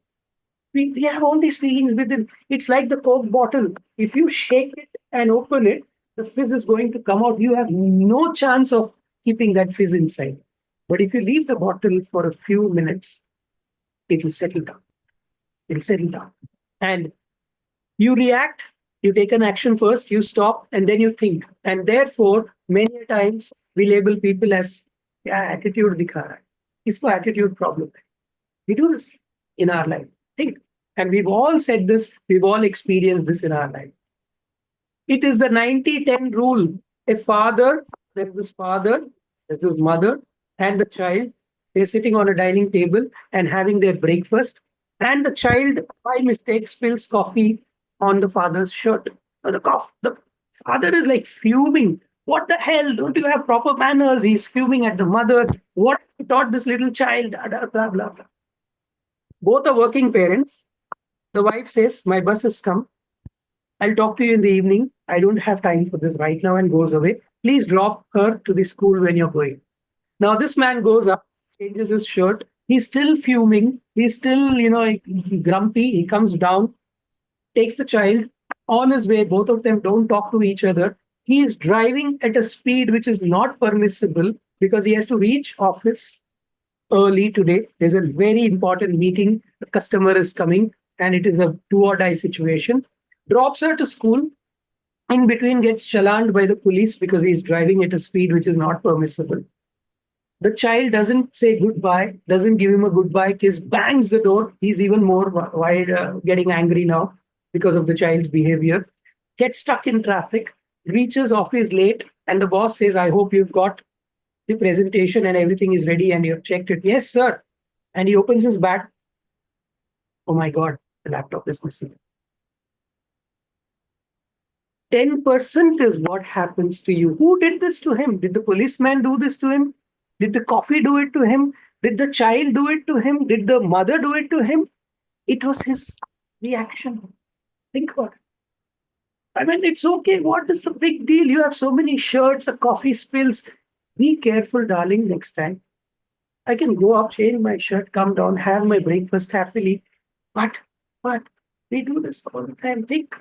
We have all these feelings within. It's like the Coke bottle. If you shake it and open it, the fizz is going to come out. You have no chance of keeping that fizz inside. But if you leave the bottle for a few minutes, it will settle down. It'll settle down. And you react, you take an action first, you stop, and then you think. And therefore, many times we label people as, yeah, attitude dikha raha hai. इसको attitude problem है. We do this in our life. Think. And we've all said this, we've all experienced this in our life. It is the 90-10 rule. A father, there's this father, there's this mother, and the child. They're sitting on a dining table and having their breakfast. And the child, by mistake, spills coffee on the father's shirt. The father is like fuming. What the hell? Don't you have proper manners? He's fuming at the mother. What taught this little child? Blah, blah, blah, blah. Both are working parents. The wife says, my bus has come. I'll talk to you in the evening. I don't have time for this right now, and goes away. Please drop her to the school when you're going. Now this man goes up, changes his shirt. He's still fuming. He's still, grumpy. He comes down, takes the child on his way. Both of them don't talk to each other. He is driving at a speed which is not permissible because he has to reach office early today. There's a very important meeting. The customer is coming and it is a do or die situation. Drops her to school. In between gets challaned by the police because he's driving at a speed which is not permissible. The child doesn't say goodbye, doesn't give him a goodbye kiss, bangs the door. He's even more getting angry now because of the child's behavior. Gets stuck in traffic, reaches office late, and the boss says, I hope you've got the presentation and everything is ready and you've checked it. Yes, sir. And he opens his bag. Oh my God, the laptop is missing. 10% is what happens to you. Who did this to him? Did the policeman do this to him? Did the coffee do it to him? Did the child do it to him? Did the mother do it to him? It was his reaction. Think about it. I mean, it's okay. What is the big deal? You have so many shirts, a coffee spills. Be careful, darling, next time. I can go up, change my shirt, come down, have my breakfast happily. But we do this all the time. Think.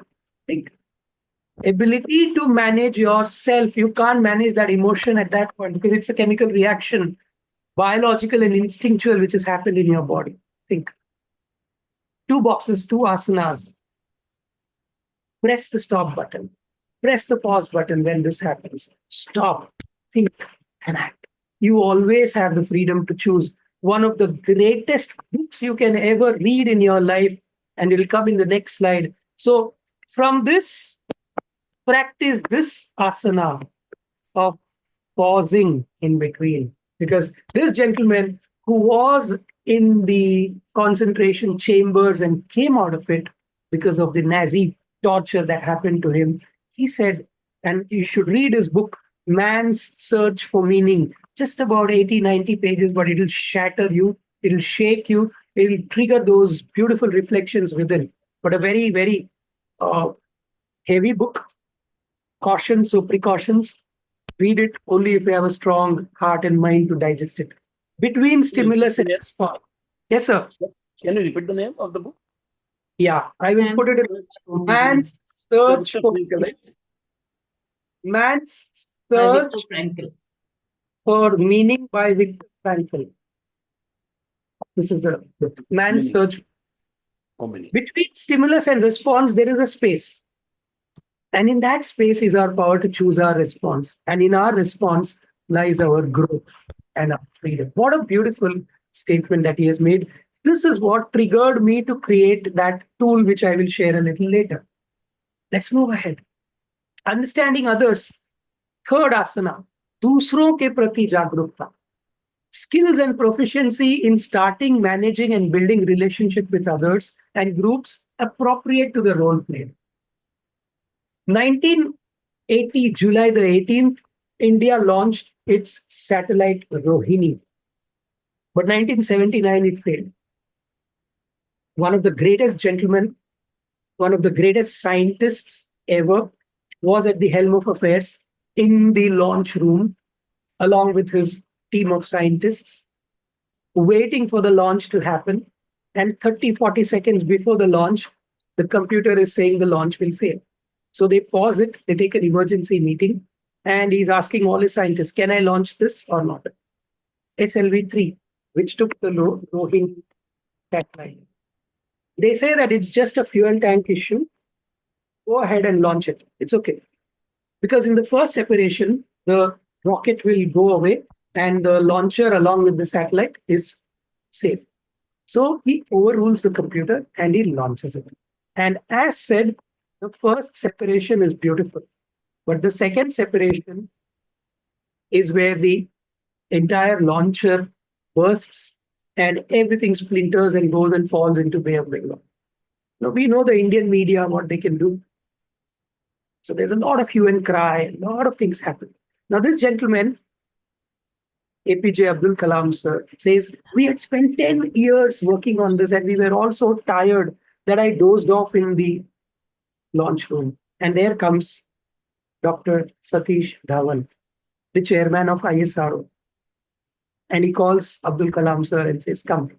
Ability to manage yourself. You can't manage that emotion at that point because it's a chemical reaction, biological and instinctual, which has happened in your body. Think. 2 boxes, 2 asanas. Press the stop button. Press the pause button when this happens. Stop, think, and act. You always have the freedom to choose. One of the greatest books you can ever read in your life, and it'll come in the next slide. So from this, practice this asana of pausing in between. Because this gentleman who was in the concentration chambers and came out of it because of the Nazi torture that happened to him, he said, and you should read his book, Man's Search for Meaning, just about 80, 90 pages, but it'll shatter you, it'll shake you, it'll trigger those beautiful reflections within. But a very, very heavy book. Caution, so precautions. Read it only if you have a strong heart and mind to digest it. Between stimulus and response. Yes, sir. Can you repeat the name of the book? Yeah, I will put it in Man's Search for Man's Search for Meaning by Viktor Frankl. This is the Man's Search. Between stimulus and response, there is a space. And in that space is our power to choose our response. And in our response lies our growth and our freedom. What a beautiful statement that he has made. This is what triggered me to create that tool, which I will share a little later. Let's move ahead. Understanding others. Third asana, दूसरों के प्रति जागरूकता. Skills and proficiency in starting, managing, and building relationship with others and groups appropriate to the role played. 1980, July the 18th, India launched its satellite Rohini. But 1979, it failed. One of the greatest gentlemen, one of the greatest scientists ever, was at the helm of affairs in the launch room, along with his team of scientists, waiting for the launch to happen. And 30, 40 seconds before the launch, the computer is saying the launch will fail. So they pause it, they take an emergency meeting, and he's asking all his scientists, can I launch this or not? SLV-3, which took the Rohini satellite. They say that it's just a fuel tank issue. Go ahead and launch it. It's okay. Because in the first separation, the rocket will go away and the launcher along with the satellite is safe. So he overrules the computer and he launches it. And as said, the first separation is beautiful, but the second separation is where the entire launcher bursts and everything splinters and goes and falls into Bay of Bengal. Now, we know the Indian media, what they can do. So there's a lot of hue and cry, a lot of things happen. Now, this gentleman, APJ Abdul Kalam sir, says, we had spent 10 years working on this and we were all so tired that I dozed off in the launch room. And there comes Dr. Satish Dhawan, the chairman of ISRO. And he calls Abdul Kalam sir and says, come,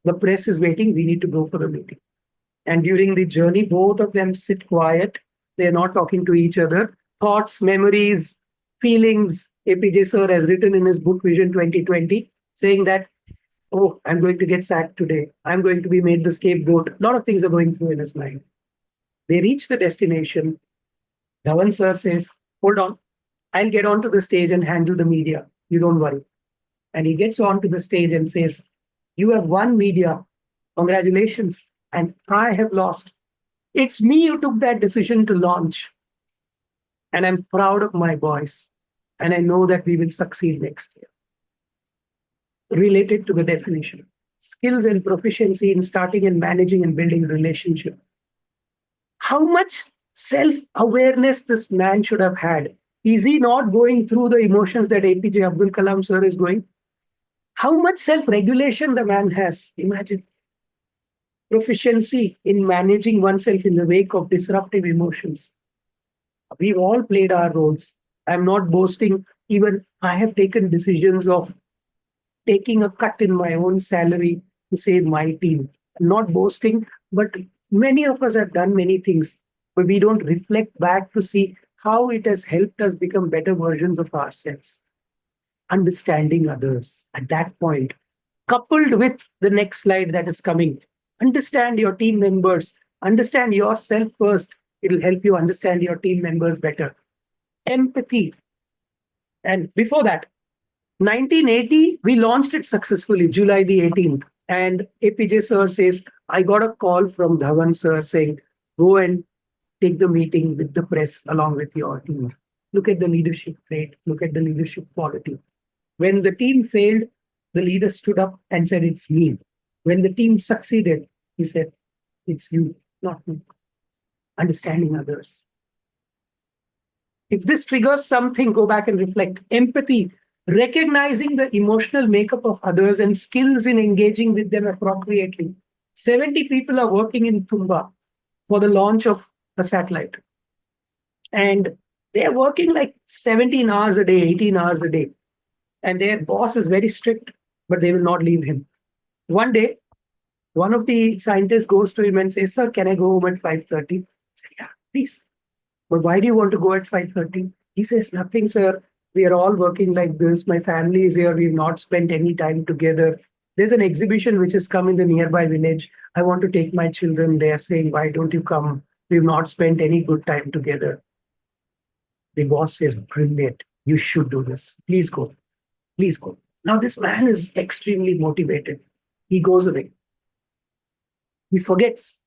the press is waiting, we need to go for the meeting. And during the journey, both of them sit quiet. They're not talking to each other. Thoughts, memories, feelings. APJ sir has written in his book Vision 2020, saying that, oh, I'm going to get sacked today. I'm going to be made the scapegoat. A lot of things are going through in his mind. They reach the destination. Dhawan sir says, hold on, I'll get onto the stage and handle the media. You don't worry. And he gets onto the stage and says, you have won media. Congratulations. And I have lost. It's me who took that decision to launch. And I'm proud of my boys. And I know that we will succeed next year. Related to the definition, skills and proficiency in starting and managing and building relationship. How much self-awareness this man should have had. Is he not going through the emotions that APJ Abdul Kalam sir is going? How much self-regulation the man has. Imagine. Proficiency in managing oneself in the wake of disruptive emotions. We've all played our roles. I'm not boasting. Even I have taken decisions of taking a cut in my own salary to save my team. I'm not boasting, but many of us have done many things, but we don't reflect back to see how it has helped us become better versions of ourselves. Understanding others at that point, coupled with the next slide that is coming. Understand your team members. Understand yourself first. It'll help you understand your team members better. Empathy. And before that, 1980, we launched it successfully, July the 18th. And APJ sir says, I got a call from Dhawan sir saying, go and take the meeting with the press along with your team. Look at the leadership rate. Look at the leadership quality. When the team failed, the leader stood up and said, it's me. When the team succeeded, he said, it's you, not me. Understanding others. If this triggers something, go back and reflect. Empathy, recognizing the emotional makeup of others and skills in engaging with them appropriately. 70 people are working in Tumba for the launch of a satellite. And they're working like 17 hours a day, 18 hours a day. And their boss is very strict, but they will not leave him. One day, one of the scientists goes to him and says, sir, can I go home at 5:30? He said, yeah, please. But why do you want to go at 5:30? He says, nothing, sir. We are all working like this. My family is here. We've not spent any time together. There's an exhibition which has come in the nearby village. I want to take my children there, saying, why don't you come? We've not spent any good time together. The boss says, brilliant. You should do this. Please go. Please go. Now, this man is extremely motivated. He goes away. He forgets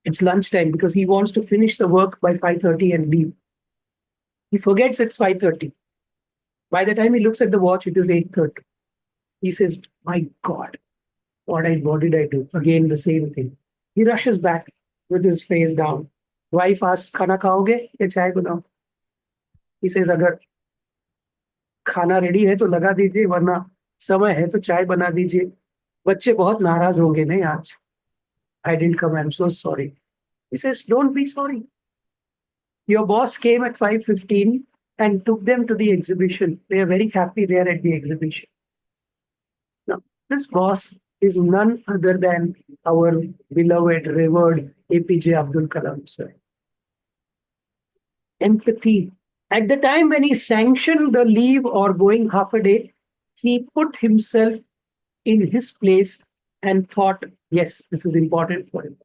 it's lunchtime because he wants to finish the work by 5:30 and leave. He forgets it's 5:30. By the time he looks at the watch, it is 8:30. He says, my God, what did I do? Again, the same thing. He rushes back with his face down. Wife asks, खाना खाओगे या चाय बनाओ? He says, अगर खाना ready है तो लगा दीजिए, वरना समय है तो चाय बना दीजिए. बच्चे बहुत नाराज होंगे नहीं आज. I didn't come, I'm so sorry. He says, don't be sorry. Your boss came at 5:15 and took them to the exhibition. They are very happy there at the exhibition. Now, this boss is none other than our beloved, revered APJ Abdul Kalam, sir. Empathy. At the time when he sanctioned the leave or going half a day, he put himself in his place and thought, yes, this is important for him.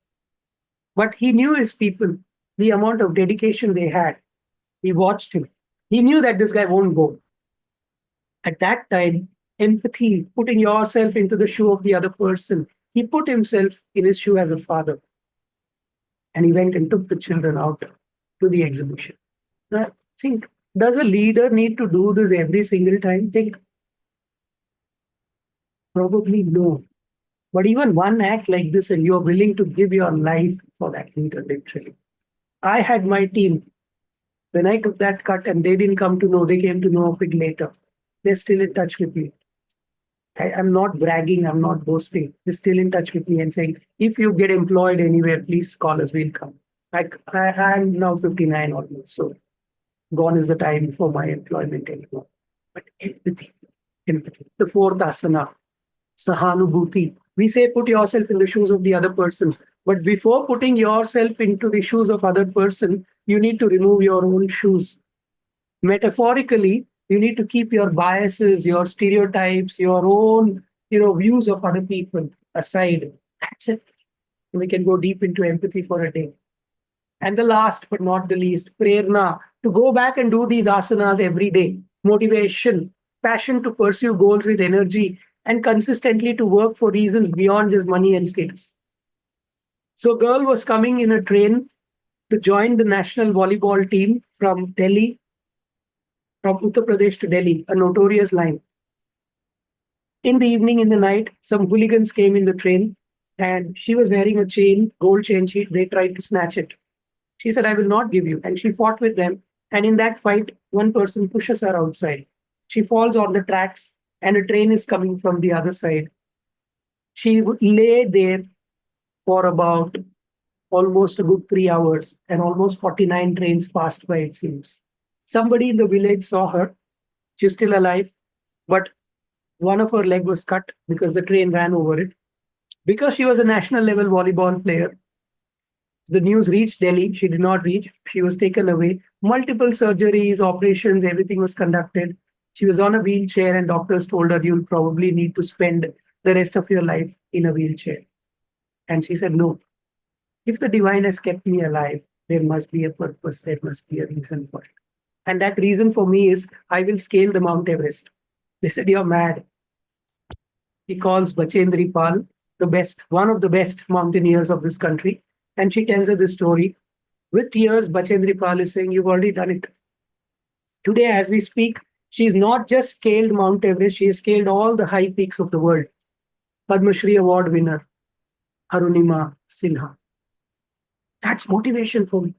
But he knew his people, the amount of dedication they had. He watched him. He knew that this guy won't go. At that time, Empathy, putting yourself into the shoe of the other person. He put himself in his shoe as a father. And he went and took the children out to the exhibition. Now, think, does a leader need to do this every single time? Think, probably no. But even one act like this, and you're willing to give your life for that leader, literally. I had my team. When I took that cut and they didn't come to know, they came to know of it later. They're still in touch with me. I'm not bragging, I'm not boasting. They're still in touch with me and saying, if you get employed anywhere, please call us, we'll come. I'm now 59 almost, so gone is the time for my employment anymore. But empathy. The fourth asana, sahanubhuti. We say put yourself in the shoes of the other person. But before putting yourself into the shoes of other person, you need to remove your own shoes. Metaphorically, you need to keep your biases, your stereotypes, your own views of other people aside. That's it. We can go deep into empathy for a day. And the last but not the least, prerna, to go back and do these asanas every day. Motivation, passion to pursue goals with energy, and consistently to work for reasons beyond just money and status. So a girl was coming in a train to join the national volleyball team from Delhi, from Uttar Pradesh to Delhi, a notorious line. In the evening, in the night, some hooligans came in the train and she was wearing a chain, gold chain. They tried to snatch it. She said, I will not give you. And she fought with them. And in that fight, one person pushes her outside. She falls on the tracks and a train is coming from the other side. She lay there for about almost a good 3 hours and almost 49 trains passed by, it seems. Somebody in the village saw her. She's still alive, but one of her leg was cut because the train ran over it. Because she was a national level volleyball player, the news reached Delhi. She did not reach. She was taken away. Multiple surgeries, operations, everything was conducted. She was on a wheelchair and doctors told her, you'll probably need to spend the rest of your life in a wheelchair. And she said, no. If the divine has kept me alive, there must be a purpose. There must be a reason for it. And that reason for me is I will scale the Mount Everest. They said, you're mad. He calls Bachendri Pal, one of the best mountaineers of this country. And she tells her this story. With tears, Bachendri Pal is saying, you've already done it. Today, as we speak, she's not just scaled Mount Everest, she has scaled all the high peaks of the world. Padma Shri Award winner, Arunima Sinha. That's motivation for me.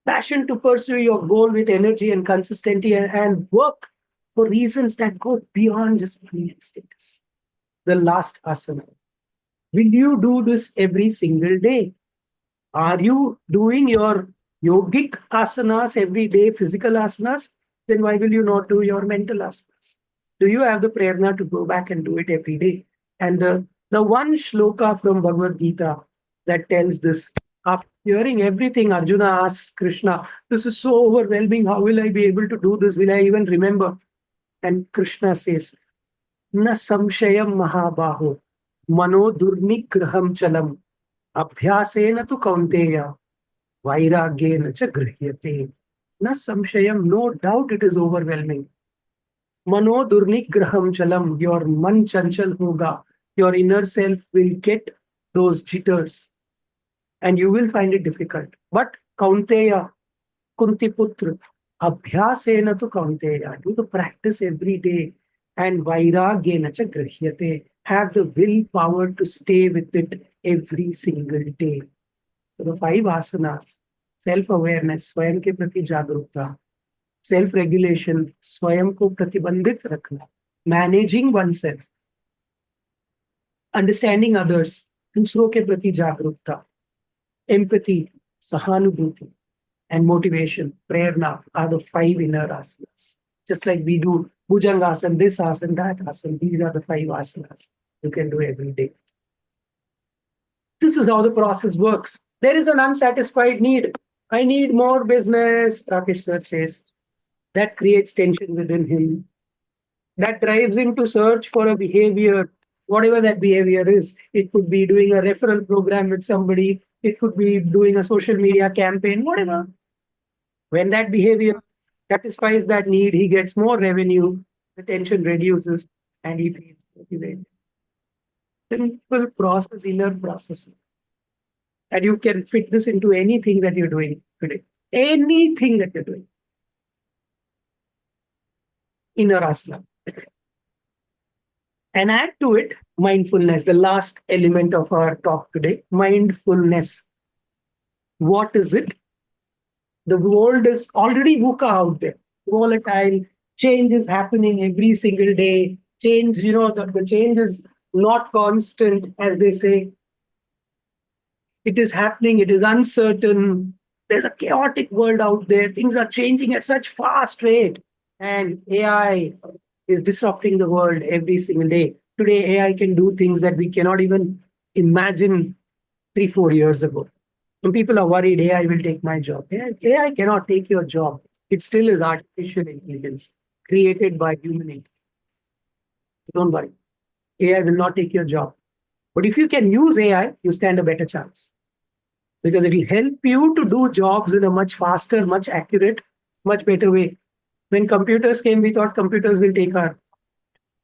Passion to pursue your goal with energy and consistency and work for reasons that go beyond just money and status. The last asana. Will you do this every single day? Are you doing your yogic asanas every day, physical asanas? Then why will you not do your mental asanas? Do you have the prerna to go back and do it every day? And the one shloka from Bhagavad Gita that tells this, after hearing everything, Arjuna asks Krishna, this is so overwhelming. How will I be able to do this? Will I even remember? And Krishna says, Na samshayam mahabaho, mano durnigraham chalam, abhyasena tu kaunteya, vairagyena cha grihyate. Na samshayam, no doubt it is overwhelming. Mano durnigraham chalam, your man chanchal hoga, your inner self will get those jitters and you will find it difficult. But kaunteya, kunti putra, abhyasena tu kaunteya, do the practice every day and vairagyena cha grihyate, have the willpower to stay with it every single day. So the 5 asanas, self-awareness, स्वयं के प्रति जागरूकता, self-regulation, स्वयं को प्रतिबंधित रखना, managing oneself, understanding others, दूसरों के प्रति जागरूकता, empathy, sahanubhuti, and motivation, prerna are the 5 inner asanas. Just like we do bhujangasana, this asana, that asana, these are the 5 asanas you can do every day. This is how the process works. There is an unsatisfied need. I need more business, Rakesh sir says. That creates tension within him. That drives him to search for a behavior, whatever that behavior is. It could be doing a referral program with somebody. It could be doing a social media campaign, whatever. When that behavior satisfies that need, he gets more revenue, the tension reduces, and he feels motivated. Simple process, inner process. And you can fit this into anything that you're doing today. Anything that you're doing. Inner asana. And add to it mindfulness, the last element of our talk today. Mindfulness. What is it? The world is already VUCA out there. Volatile. Change is happening every single day. Change, the change is not constant, as they say. It is happening. It is uncertain. There's a chaotic world out there. Things are changing at such fast rate. And AI is disrupting the world every single day. Today, AI can do things that we cannot even imagine 3-4 years ago. Some people are worried AI will take my job. AI cannot take your job. It still is artificial intelligence created by human intelligence. Don't worry. AI will not take your job. But if you can use AI, you stand a better chance. Because it will help you to do jobs in a much faster, much accurate, much better way. When computers came, we thought computers will take our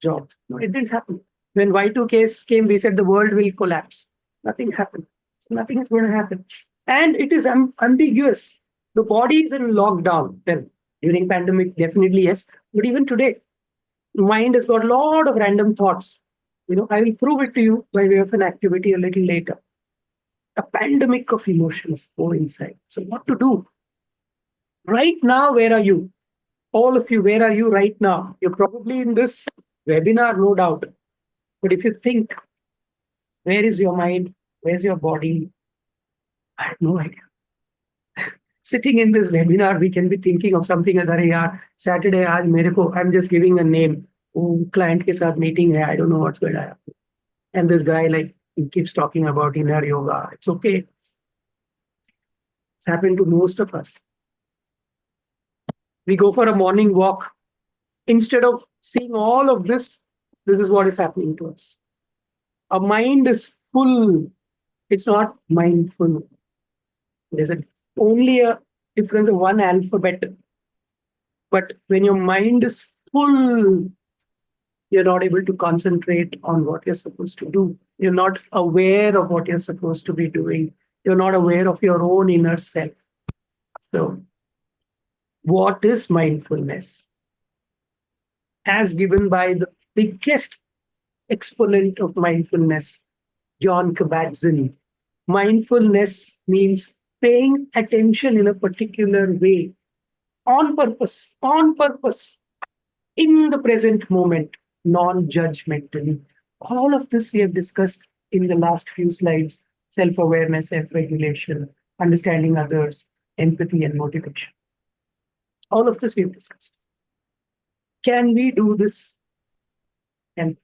jobs. No, it didn't happen. When Y2K came, we said the world will collapse. Nothing happened. Nothing is going to happen. And it is ambiguous. The body is in lockdown. Well, during pandemic, definitely yes. But even today, the mind has got a lot of random thoughts. I will prove it to you by way of an activity a little later. A pandemic of emotions go inside. So what to do? Right now, where are you? All of you, where are you right now? You're probably in this webinar, no doubt. But if you think, where is your mind? Where's your body? I have no idea. Sitting in this webinar, we can be thinking of something as Saturday, I'm just giving a name. Client ke saath meeting hai. I don't know what's going to happen. And this guy, he keeps talking about inner yoga. It's okay. It's happened to most of us. We go for a morning walk. Instead of seeing all of this is what is happening to us. Our mind is full. It's not mindful. There's only a difference of one alphabet. But when your mind is full, you're not able to concentrate on what you're supposed to do. You're not aware of what you're supposed to be doing. You're not aware of your own inner self. So, what is mindfulness? As given by the biggest exponent of mindfulness, John Kabat-Zinn, mindfulness means paying attention in a particular way, on purpose, in the present moment, non-judgmentally. All of this we have discussed in the last few slides: self-awareness, self-regulation, understanding others, empathy, and motivation. All of this we've discussed. Can we do this? And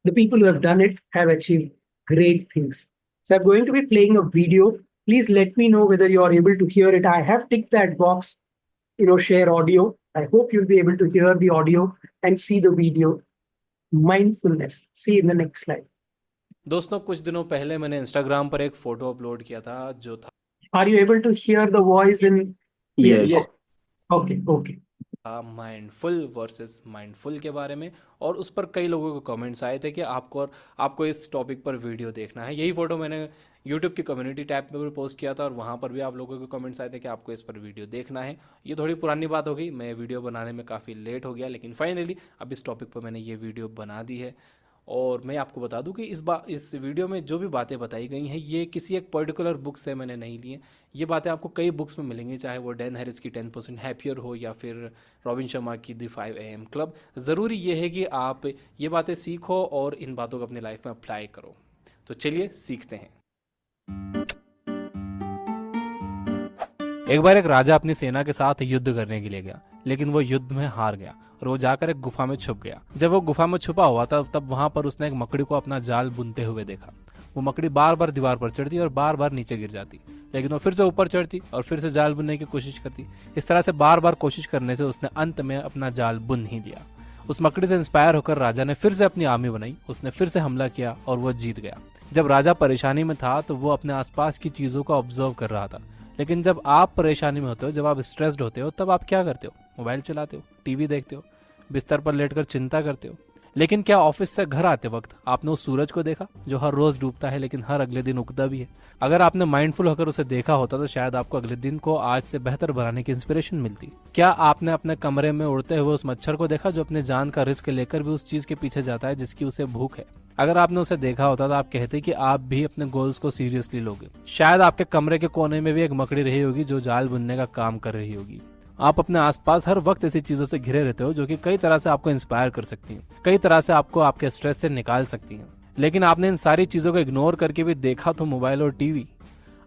the people who have done it have achieved great things. So I'm going to be playing a video. Please let me know whether you are able to hear it. I have ticked that box, share audio. I hope you'll be able to hear the audio and see the video. Mindfulness. See in the next slide. दोस्तों कुछ दिनों पहले मैंने Instagram पर एक photo upload किया था जो था Are you able to hear the voice in? Yes. Okay. Mindful versus mindful के बारे में, और उस पर कई लोगों के कमेंट्स आए थे कि आपको इस टॉपिक पर वीडियो देखना है। यही फोटो मैंने यूट्यूब की कम्युनिटी टैब पर पोस्ट किया था और वहाँ पर भी आप लोगों के कमेंट्स आए थे कि आपको इस पर वीडियो देखना है। ये थोड़ी पुरानी बात हो गई, मैं वीडियो बनाने में काफ़ी लेट हो गया, लेकिन फाइनली अब इस टॉपिक पर मैंने ये वीडियो बना दी है। और मैं आपको बता दूं कि इस वीडियो में जो भी बातें बताई गई हैं ये किसी एक पर्टिकुलर बुक से मैंने नहीं ली हैं। ये बातें आपको कई बुक्स में मिलेंगी, चाहे वो डैन हैरिस की 10% हैप्पियर हो या फिर रॉबिन शर्मा की द 5 AM क्लब। ज़रूरी ये है कि आप ये बातें सीखो और इन बातों को अपनी लाइफ में अप्लाई करो। तो चलिए सीखते हैं। एक बार एक राजा अपनी सेना के साथ युद्ध करने के लिए गया, लेकिन वो युद्ध में हार गया और वो जाकर एक गुफा में छुप गया। जब वो गुफा में छुपा हुआ था तब वहां पर उसने एक मकड़ी को अपना जाल बुनते हुए देखा। वो मकड़ी बार बार दीवार पर चढ़ती और बार बार नीचे गिर जाती, लेकिन वो फिर से ऊपर चढ़ती और फिर से जाल बुनने की कोशिश करती। इस तरह से बार बार कोशिश करने से उसने अंत में अपना जाल बुन ही लिया। उस मकड़ी से इंस्पायर होकर राजा ने फिर से अपनी आर्मी बनाई, उसने फिर से हमला किया और वो जीत गया। जब राजा परेशानी में था तो वो अपने आसपास की चीजों को ऑब्जर्व कर रहा था, लेकिन जब आप परेशानी में होते हो, जब आप स्ट्रेस्ड होते हो, तब आप क्या करते हो? मोबाइल चलाते हो, टीवी देखते हो, बिस्तर पर लेटकर चिंता करते हो। लेकिन क्या ऑफिस से घर आते वक्त आपने उस सूरज को देखा जो हर रोज डूबता है लेकिन हर अगले दिन उगता भी है? अगर आपने माइंडफुल होकर उसे देखा होता तो शायद आपको अगले दिन को आज से बेहतर बनाने की इंस्पिरेशन मिलती। क्या आपने अपने कमरे में उड़ते हुए उस मच्छर को देखा जो अपने जान का रिस्क लेकर भी उस चीज के पीछे जाता है जिसकी उसे भूख है? अगर आपने उसे देखा होता तो आप कहते कि आप भी अपने गोल्स को सीरियसली लोगे। शायद आपके कमरे के कोने में भी एक मकड़ी रही होगी जो जाल बुनने का काम कर रही होगी। आप अपने आसपास हर वक्त ऐसी चीजों से घिरे रहते हो जो कि कई तरह से आपको इंस्पायर कर सकती हैं, कई तरह से आपको आपके स्ट्रेस से निकाल सकती हैं। लेकिन आपने इन सारी चीजों को इग्नोर करके भी देखा तो मोबाइल और टीवी।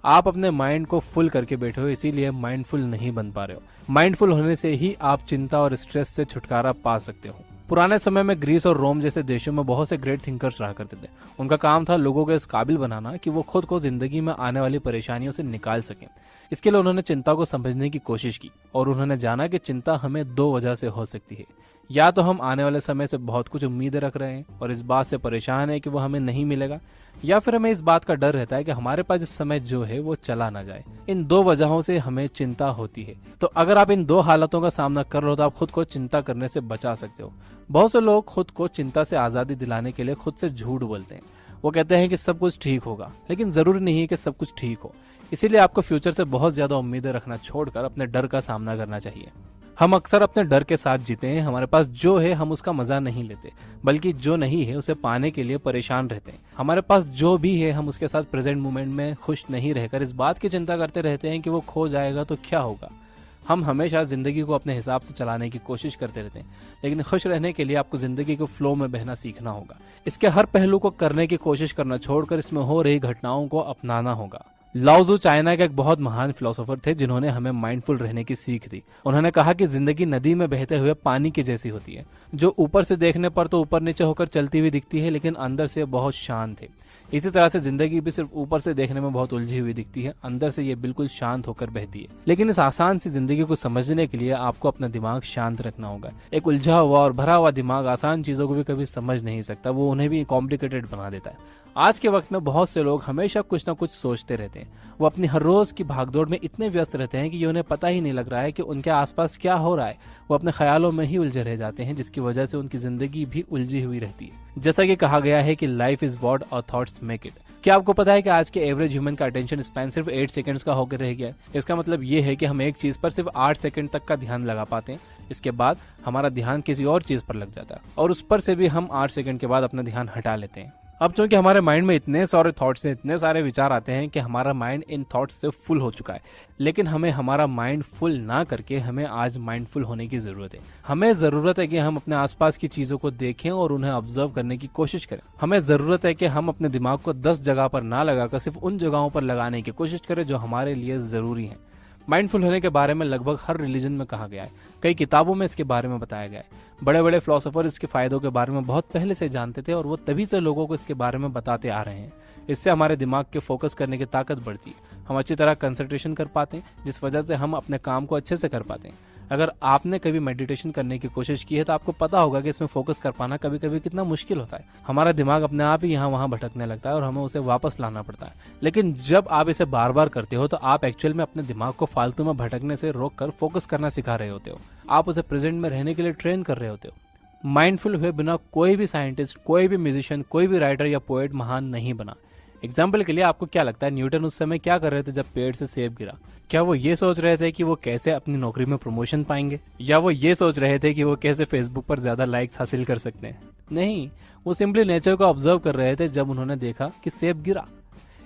आप अपने माइंड को फुल करके बैठे हो, इसीलिए माइंडफुल नहीं बन पा रहे हो। माइंडफुल होने से ही आप चिंता और स्ट्रेस से छुटकारा पा सकते हो। पुराने समय में ग्रीस और रोम जैसे देशों में बहुत से ग्रेट थिंकर्स रहा करते थे। उनका काम था लोगों को इस काबिल बनाना कि वो खुद को जिंदगी में आने वाली परेशानियों से निकाल सकें। इसके लिए उन्होंने चिंता को समझने की कोशिश की और उन्होंने जाना कि चिंता हमें दो वजह से हो सकती है। या तो हम आने वाले समय से बहुत कुछ उम्मीदें रख रहे हैं और इस बात से परेशान है कि वो हमें नहीं मिलेगा, या फिर हमें इस बात का डर रहता है कि हमारे पास इस समय जो है वो चला ना जाए। इन दो वजहों से हमें चिंता होती है। तो अगर आप इन दो हालतों का सामना कर रहे हो तो आप खुद को चिंता करने से बचा सकते हो। बहुत से लोग खुद को चिंता से आजादी दिलाने के लिए खुद से झूठ बोलते हैं। वो कहते हैं कि सब कुछ ठीक होगा, लेकिन जरूरी नहीं है कि सब कुछ ठीक हो। इसीलिए आपको फ्यूचर से बहुत ज्यादा उम्मीदें रखना छोड़कर अपने डर का सामना करना चाहिए। हम अक्सर अपने डर के साथ जीते हैं। हमारे पास जो है हम उसका मजा नहीं लेते, बल्कि जो नहीं है उसे पाने के लिए परेशान रहते हैं। हमारे पास जो भी है हम उसके साथ प्रेजेंट मोमेंट में खुश नहीं रहकर इस बात की चिंता करते रहते हैं कि वो खो जाएगा तो क्या होगा। हम हमेशा जिंदगी को अपने हिसाब से चलाने की कोशिश करते रहते हैं, लेकिन खुश रहने के लिए आपको जिंदगी को फ्लो में बहना सीखना होगा। इसके हर पहलू को करने की कोशिश करना छोड़कर इसमें हो रही घटनाओं को अपनाना होगा। लाओजू चाइना के एक बहुत महान फिलोसोफर थे जिन्होंने हमें माइंडफुल रहने की सीख दी। उन्होंने कहा कि जिंदगी नदी में बहते हुए पानी की जैसी होती है, जो ऊपर से देखने पर तो ऊपर नीचे होकर चलती हुई दिखती है, लेकिन अंदर से बहुत शांत है। इसी तरह से जिंदगी भी सिर्फ ऊपर से देखने में बहुत उलझी हुई दिखती है, अंदर से ये बिल्कुल शांत होकर बहती है। लेकिन इस आसान सी जिंदगी को समझने के लिए आपको अपना दिमाग शांत रखना होगा। एक उलझा हुआ और भरा हुआ दिमाग आसान चीजों को भी कभी समझ नहीं सकता, वो उन्हें भी कॉम्प्लिकेटेड बना देता है। आज के वक्त में बहुत से लोग हमेशा कुछ ना कुछ सोचते रहते हैं। वो अपनी हर रोज की भागदौड़ में इतने व्यस्त रहते हैं कि ये उन्हें पता ही नहीं लग रहा है कि उनके आसपास क्या हो रहा है। वो अपने ख्यालों में ही उलझे रह जाते हैं, जिसकी वजह से उनकी जिंदगी भी उलझी हुई रहती है। जैसा कि कहा गया है कि life is what our thoughts make it. क्या आपको पता है कि आज के एवरेज ह्यूमन का अटेंशन स्पैन सिर्फ 8 सेकंड्स का होकर रह गया है? इसका मतलब ये है कि हम एक चीज पर सिर्फ 8 सेकंड तक का ध्यान लगा पाते हैं। इसके बाद हमारा ध्यान किसी और चीज पर लग जाता है और उस पर से भी हम 8 सेकंड के बाद अपना ध्यान हटा लेते हैं। अब चूंकि हमारे माइंड में इतने सारे थॉट्स हैं, इतने सारे विचार आते हैं कि हमारा माइंड इन थॉट्स से फुल हो चुका है। लेकिन हमें हमारा माइंड फुल ना करके हमें आज माइंडफुल होने की जरूरत है। हमें जरूरत है कि हम अपने आसपास की चीजों को देखें और उन्हें ऑब्जर्व करने की कोशिश करें। हमें जरूरत है कि हम अपने दिमाग को 10 जगह पर ना लगाकर सिर्फ उन जगहों पर लगाने की कोशिश करें जो हमारे लिए जरूरी है। माइंडफुल होने के बारे में लगभग हर रिलीजन में कहा गया है, कई किताबों में इसके बारे में बताया गया है। बड़े बड़े फिलोसोफर इसके फायदों के बारे में बहुत पहले से जानते थे और वो तभी से लोगों को इसके बारे में बताते आ रहे हैं। इससे हमारे दिमाग के फोकस करने की ताकत बढ़ती है, हम अच्छी तरह कंसंट्रेशन कर पाते हैं, जिस वजह से हम अपने काम को अच्छे से कर पाते हैं। अगर आपने कभी मेडिटेशन करने की कोशिश की है तो आपको पता होगा कि इसमें फोकस कर पाना कभी कभी कितना मुश्किल होता है। हमारा दिमाग अपने आप ही यहाँ वहाँ भटकने लगता है और हमें उसे वापस लाना पड़ता है। लेकिन जब आप इसे बार बार करते हो तो आप एक्चुअल में अपने दिमाग को फालतू में भटकने से रोककर फोकस करना सिखा रहे होते हो। आप उसे प्रेजेंट में रहने के लिए ट्रेन कर रहे होते हो। माइंडफुल हुए बिना कोई भी साइंटिस्ट, कोई भी म्यूजिशियन, कोई भी राइटर या पोएट महान नहीं बना। एग्जाम्पल के लिए आपको क्या लगता है न्यूटन उस समय क्या कर रहे थे जब पेड़ से सेब गिरा? क्या वो ये सोच रहे थे कि वो कैसे अपनी नौकरी में प्रमोशन पाएंगे, या वो ये सोच रहे थे कि वो कैसे फेसबुक पर ज्यादा लाइक्स हासिल कर सकते हैं? नहीं, वो सिंपली नेचर को ऑब्जर्व कर रहे थे जब उन्होंने देखा कि सेब गिरा।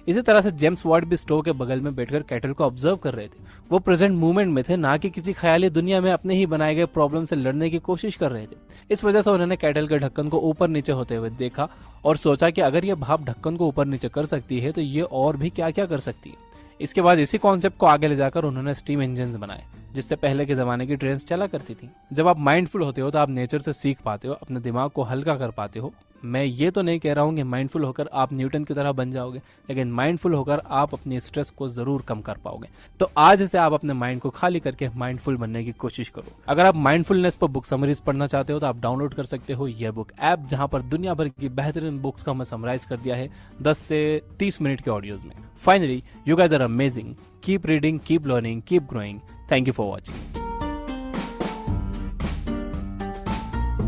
इसी तरह से जेम्स वाट भी स्टोव के बगल में बैठकर कैटल को ऑब्जर्व कर रहे थे। वो प्रेजेंट मूवमेंट में थे, ना कि किसी ख्याली दुनिया में अपने ही बनाए गए प्रॉब्लम से लड़ने की कोशिश कर रहे थे। इस वजह से उन्होंने कैटल के ढक्कन को ऊपर नीचे होते हुए देखा और सोचा कि अगर ये भाप ढक्कन को ऊपर नीचे कर सकती है तो ये और भी क्या क्या कर सकती है। इसके बाद इसी कॉन्सेप्ट को आगे ले जाकर उन्होंने स्टीम इंजन बनाए, जिससे पहले के जमाने की ट्रेन्स चला करती थी। जब आप माइंडफुल होते हो तो आप नेचर से सीख पाते हो, अपने दिमाग को हल्का कर पाते हो। मैं ये तो नहीं कह रहा हूँ कि माइंडफुल होकर आप न्यूटन की तरह बन जाओगे, लेकिन माइंडफुल होकर आप अपनी स्ट्रेस को जरूर कम कर पाओगे। तो आज से आप अपने माइंड को खाली करके माइंडफुल बनने की कोशिश करो। अगर आप माइंडफुलनेस पर बुक समरीज पढ़ना चाहते हो तो आप डाउनलोड कर सकते हो ये बुक ऐप, जहां पर दुनिया भर की बेहतरीन बुक्स को हमें समराइज कर दिया है 10 से 30 मिनट के ऑडियोज में। Finally, you guys are amazing. Keep reading, keep learning, keep growing. Thank you for watching.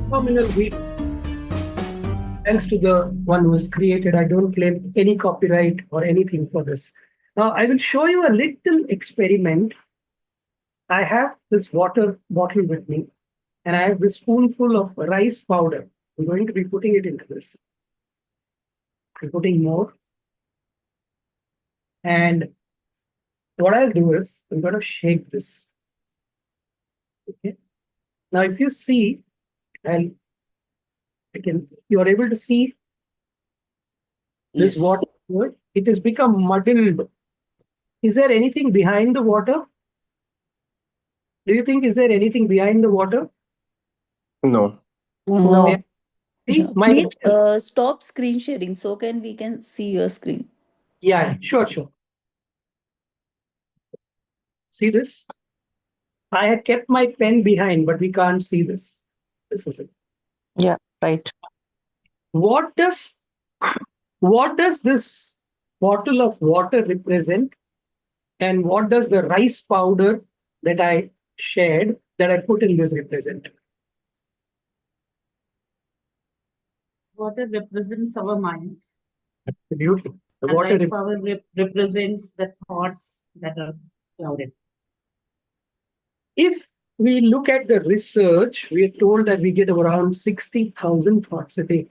Phenomenal read. Thanks to the one who has created. I don't claim any copyright or anything for this. Now, I will show you a little experiment. I have this water bottle with me, and I have this spoonful of rice powder. I'm going to be putting it into this. I'm putting more. And what I'll do is I'm going to shake this. Okay. Now, if you see, you are able to see this Yes. water. It has become muddled. Is there anything behind the water? Do you think, is there anything behind the water? No. Yeah. See, Yeah. my Please stop screen sharing so we can see your screen. Yeah, sure. See this? I had kept my pen behind, but we can't see this. This is it. Yeah, right. What does this bottle of water represent? And what does the rice powder that I shared, that I put in this represent? Water represents our mind. Absolutely. The And water rice power represents the thoughts that are clouded. If we look at the research, we are told that we get around 60,000 thoughts a day.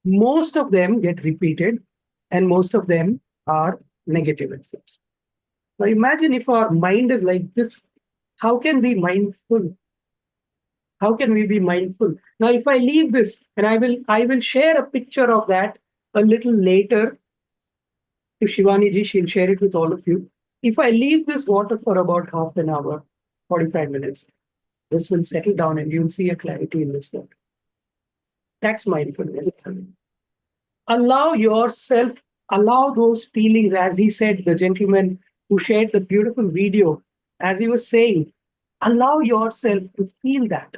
Most of them get repeated, and most of them are negative itself. Now imagine if our mind is like this, how can we be mindful? How can we be mindful? Now, if I leave this, and I will share a picture of that a little later to Shivani ji, she'll share it with all of you. If I leave this water for about half an hour, 45 minutes, this will settle down and you'll see a clarity in this water. That's mindfulness. Allow yourself, allow those feelings, as he said, the gentleman who shared the beautiful video, as he was saying, allow yourself to feel that.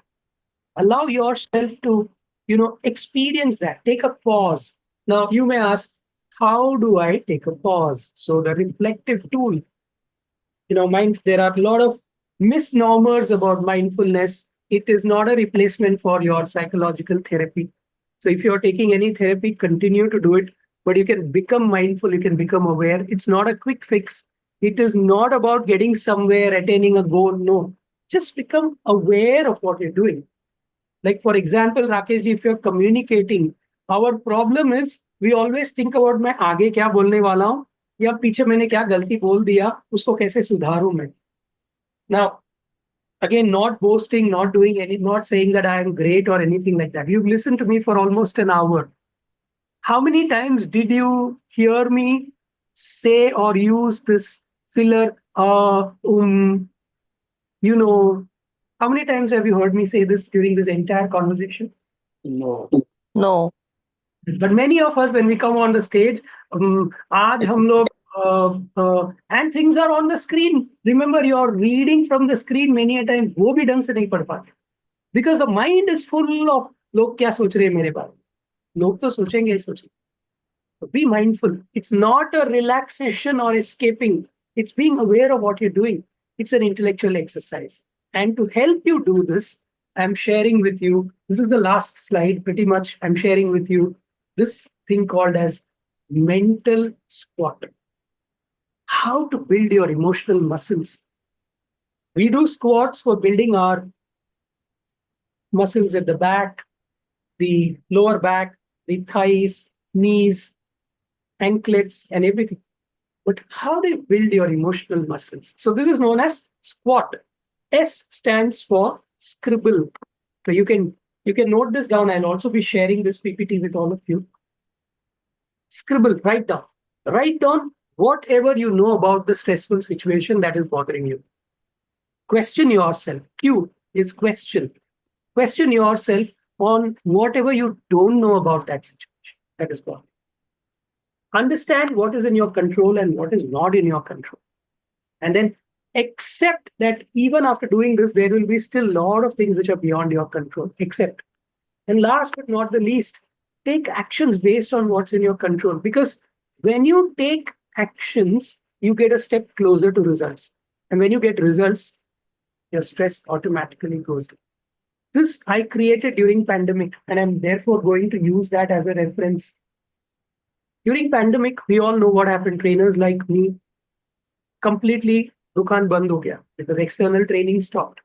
Allow yourself to, experience that. Take a pause. Now, you may ask, how do I take a pause? So the reflective tool, there are a lot of misnomers about mindfulness. It is not a replacement for your psychological therapy. So if you're taking any therapy, continue to do it, but you can become mindful, you can become aware. It's not a quick fix. It is not about getting somewhere, attaining a goal. No, just become aware of what you're doing. Like, for example, Rakesh ji, if you're communicating, our problem is we always think about मैं आगे क्या बोलने वाला हूँ या पीछे मैंने क्या गलती बोल दिया, उसको कैसे सुधारूं मैं. Now, again, not boasting, not doing any, not saying that I am great or anything like that. You've listened to me for almost an hour. How many times did you hear me say or use this filler, how many times have you heard me say this during this entire conversation? No. No. But many of us, when we come on the stage, aaj hum log, and things are on the screen. Remember, you're reading from the screen many a times. वो भी ढंग से नहीं पढ़ पाते. Because the mind is full of लोग क्या सोच रहे हैं मेरे बारे में. लोग तो सोचेंगे ही सोचेंगे. So be mindful. It's not a relaxation or escaping. It's being aware of what you're doing. It's an intellectual exercise. And to help you do this, I'm sharing with you, this is the last slide pretty much. I'm sharing with you this thing called as mental squat. How to build your emotional muscles. We do squats for building our muscles at the back, the lower back, the thighs, knees, anklets, and everything. But how do you build your emotional muscles? So this is known as squat. S stands for scribble. So you can note this down. I'll also be sharing this PPT with all of you. Scribble, write down. Write down whatever you know about the stressful situation that is bothering you. Question yourself. Q is question. Question yourself on whatever you don't know about that situation that is bothering you. Understand what is in your control and what is not in your control. And then accept that even after doing this, there will be still a lot of things which are beyond your control. Accept. And last but not the least, take actions based on what's in your control. Because when you take actions, you get a step closer to results. And when you get results, your stress automatically goes down. This I created during pandemic, and I'm therefore going to use that as a reference. During pandemic, we all know what happened. Trainers like me, completely दुकान बंद हो गया because external training stopped.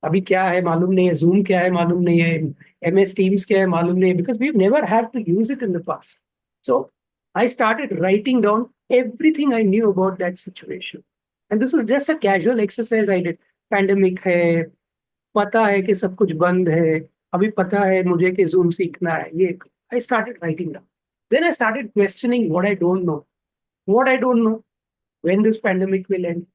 अभी क्या है मालूम नहीं है, Zoom क्या है मालूम नहीं है, MS Teams क्या है मालूम नहीं है, because we've never had to use it in the past. So I started writing down everything I knew about that situation. And this is just a casual exercise I did. Pandemic है, पता है कि सब कुछ बंद है, अभी पता है मुझे कि Zoom सीखना है, ये I started writing down. Then I started questioning what I don't know. What I don't know, when this pandemic will end.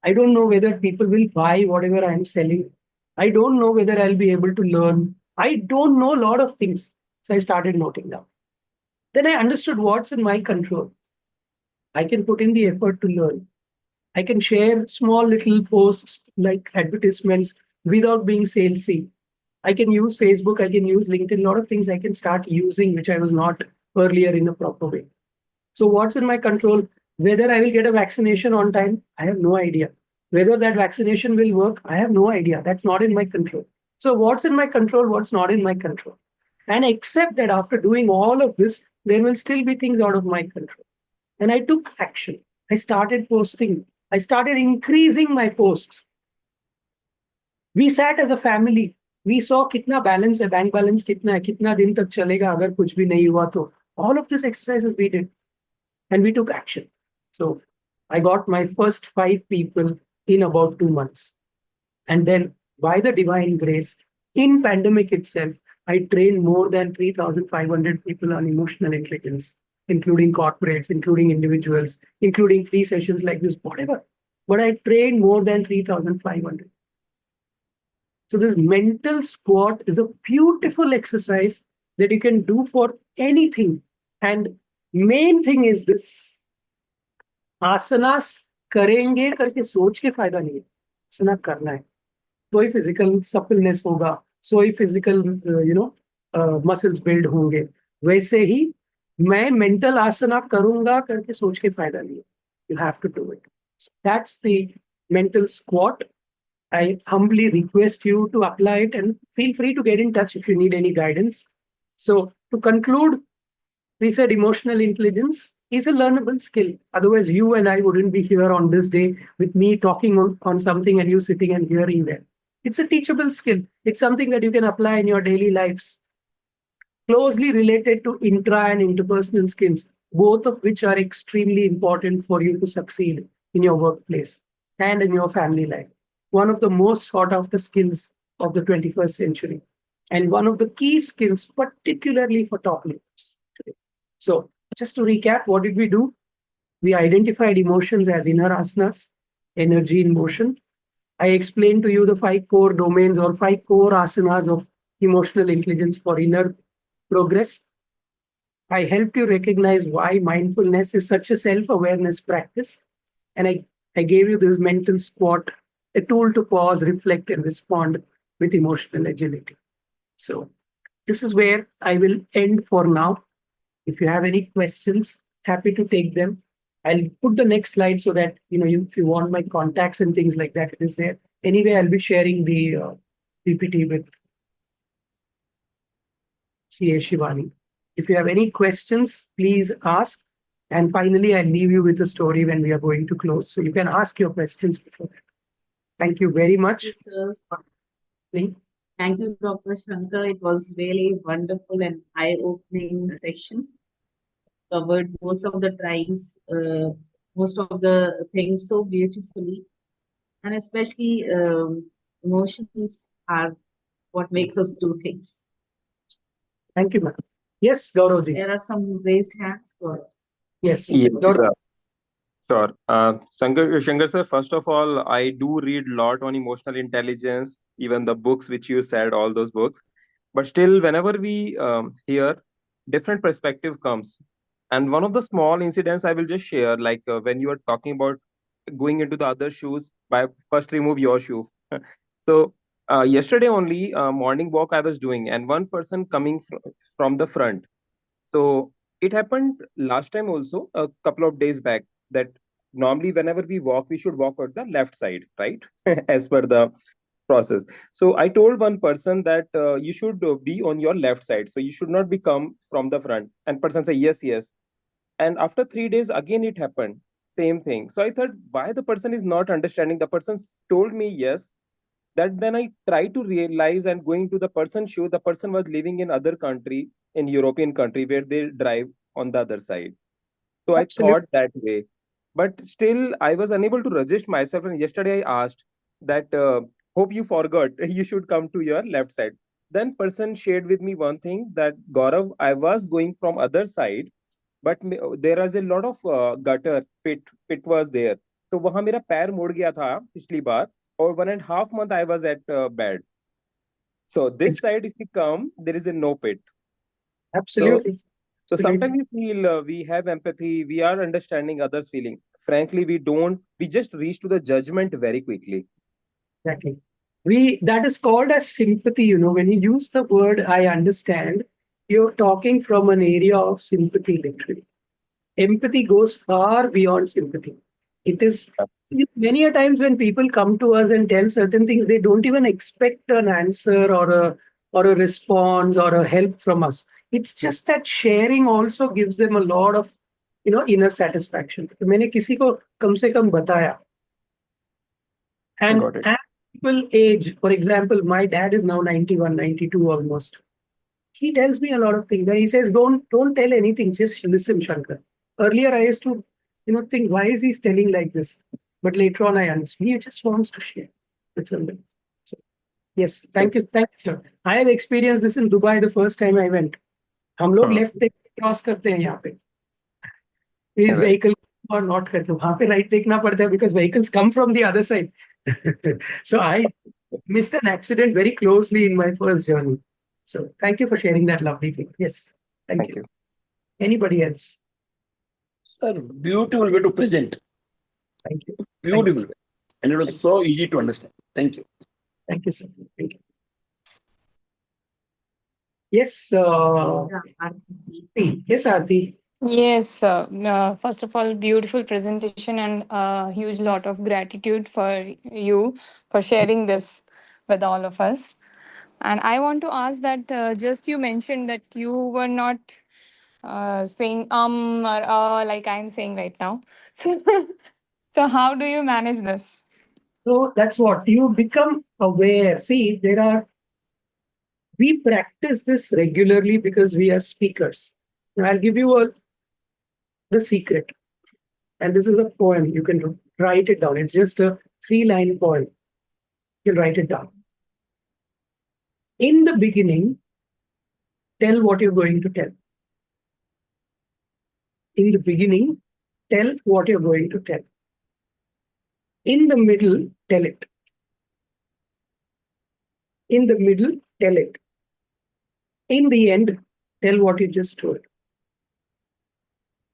I don't know whether people will buy whatever I'm selling. I don't know whether I'll be able to learn. I don't know a lot of things. So I started noting down. Then I understood what's in my control. I can put in the effort to learn. I can share small little posts like advertisements without being salesy. I can use Facebook, I can use LinkedIn, a lot of things I can start using which I was not earlier in a proper way. So what's in my control? Whether I will get a vaccination on time, I have no idea. Whether that vaccination will work, I have no idea. That's not in my control. So what's in my control, what's not in my control? And accept that after doing all of this, there will still be things out of my control. And I took action. I started posting. I started increasing my posts. We sat as a family. We saw kitna balance hai, bank balance kitna din tak chalega agar kuch bhi nahi hua to. All of these exercises we did. And we took action. So I got my first 5 people in about 2 months. And then by the divine grace, in pandemic itself, I trained more than 3,500 people on emotional intelligence, including corporates, including individuals, including free sessions like this, whatever. But I trained more than 3,500. So this mental squat is a beautiful exercise that you can do for anything. And main thing is this, आसनास करेंगे करके सोच के फायदा नहीं है, आसना करना है, तो ही फिजिकल सप्पलनेस होगा, सो ही फिजिकल मसल्स बिल्ड होंगे. वैसे ही मैं मेंटल आसना करूंगा करके सोच के फायदा नहीं है, you have to do it. That's the mental squat. I humbly request you to apply it and feel free to get in touch if you need any guidance. So to conclude, we said emotional intelligence is a learnable skill. Otherwise, you and I wouldn't be here on this day with me talking on something and you sitting and hearing that. It's a teachable skill. It's something that you can apply in your daily lives. Closely related to intra and interpersonal skills, both of which are extremely important for you to succeed in your workplace and in your family life. One of the most sought after skills of the 21st century, and one of the key skills, particularly for top leaders today. So just to recap, what did we do? We identified emotions as inner asanas, energy in motion. I explained to you the 5 core domains or 5 core asanas of emotional intelligence for inner progress. I helped you recognize why mindfulness is such a self-awareness practice. And I gave you this mental squat, a tool to pause, reflect, and respond with emotional agility. So this is where I will end for now. If you have any questions, happy to take them. I'll put the next slide so that if you want my contacts and things like that, it is there. Anyway, I'll be sharing the PPT with CA Shivani. If you have any questions, please ask. And finally, I'll leave you with a story when we are going to close. So you can ask your questions before that. Thank you very much. Yes, sir. Thank you, Dr. Shankar. It was really wonderful and eye-opening session. Covered most of the tribes, most of the things so beautifully. And especially emotions are what makes us do things. Thank you, ma'am. Yes, Gauravji. There are some raised hands for us. Yes. Yes, Gaurav. sure. Shankar sir, first of all, I do read a lot on emotional intelligence, even the books which you said, all those books. But still, whenever we hear, different perspective comes. And one of the small incidents I will just share, like when you are talking about going into the other shoes, by first remove your shoe. So yesterday only, morning walk I was doing, and one person coming from the front. So it happened last time also, a couple of days back, that normally whenever we walk, we should walk on the left side, right? As per the process. So I told one person that you should be on your left side. So you should not be come from the front. And person said, yes, yes. And after 3 days, again it happened. Same thing. So I thought, why the person is not understanding? The person told me yes. That then I tried to realize and going to the person show the person was living in other country, in European country where they drive on the other side. So I Absolutely. thought that way, but still I was unable to register myself. And yesterday I asked that, hope you forgot, you should come to your left side. Then person shared with me one thing that Gaurav, I was going from other side, but there was a lot of gutter pit was there. तो वहां मेरा पैर मुड़ गया था पिछली बार, और 1.5 month I was at bed. So this side, if you come, there is a no pit. So Absolutely. so sometimes Absolutely. we feel we have empathy, we are understanding others' feeling. Frankly, we don't. We just reach to the judgment very quickly. Exactly. That is called as sympathy. When you use the word I understand, you're talking from an area of sympathy, literally. Empathy goes far beyond sympathy. It is many a times when people come to us and tell certain things, they don't even expect an answer or a response or a help from us. It's just that sharing also gives them a lot of inner satisfaction. मैंने किसी को कम से कम बताया. And Got it. as people age, for example, my dad is now 91, 92 almost. He tells me a lot of things. And he says, don't tell anything, just listen, Shankar. Earlier, I used to, think, why is he telling like this? But later on, I understand. He just wants to share. It's something. So, yes, thank you, sir. I have experienced this in Dubai the first time I went. हम लोग left cross करते हैं यहाँ पे. His vehicle or not करते, वहाँ पे right देखना पड़ता है because vehicles come from the other side. So I missed an accident very closely in my first journey. So thank you for sharing that lovely thing. Yes, thank you. Anybody else? Sir, beautiful way to present. Thank you. Beautiful way. And it was so easy to understand. Thank you. Thank you, sir. Thank you. Yes, yes, Aarti. Yes, first of all, beautiful presentation and a huge lot of gratitude for you for sharing this with all of us. And I want to ask that just you mentioned that you were not saying or like I'm saying right now. So how do you manage this? So that's what you become aware. See, we practice this regularly because we are speakers. Now, I'll give you the secret. And this is a poem. You can write it down. It's just a 3-line poem. You can write it down. In the beginning, tell what you're going to tell. In the beginning, tell what you're going to tell. In the middle, tell it. In the middle, tell it. In the end, tell what you just told.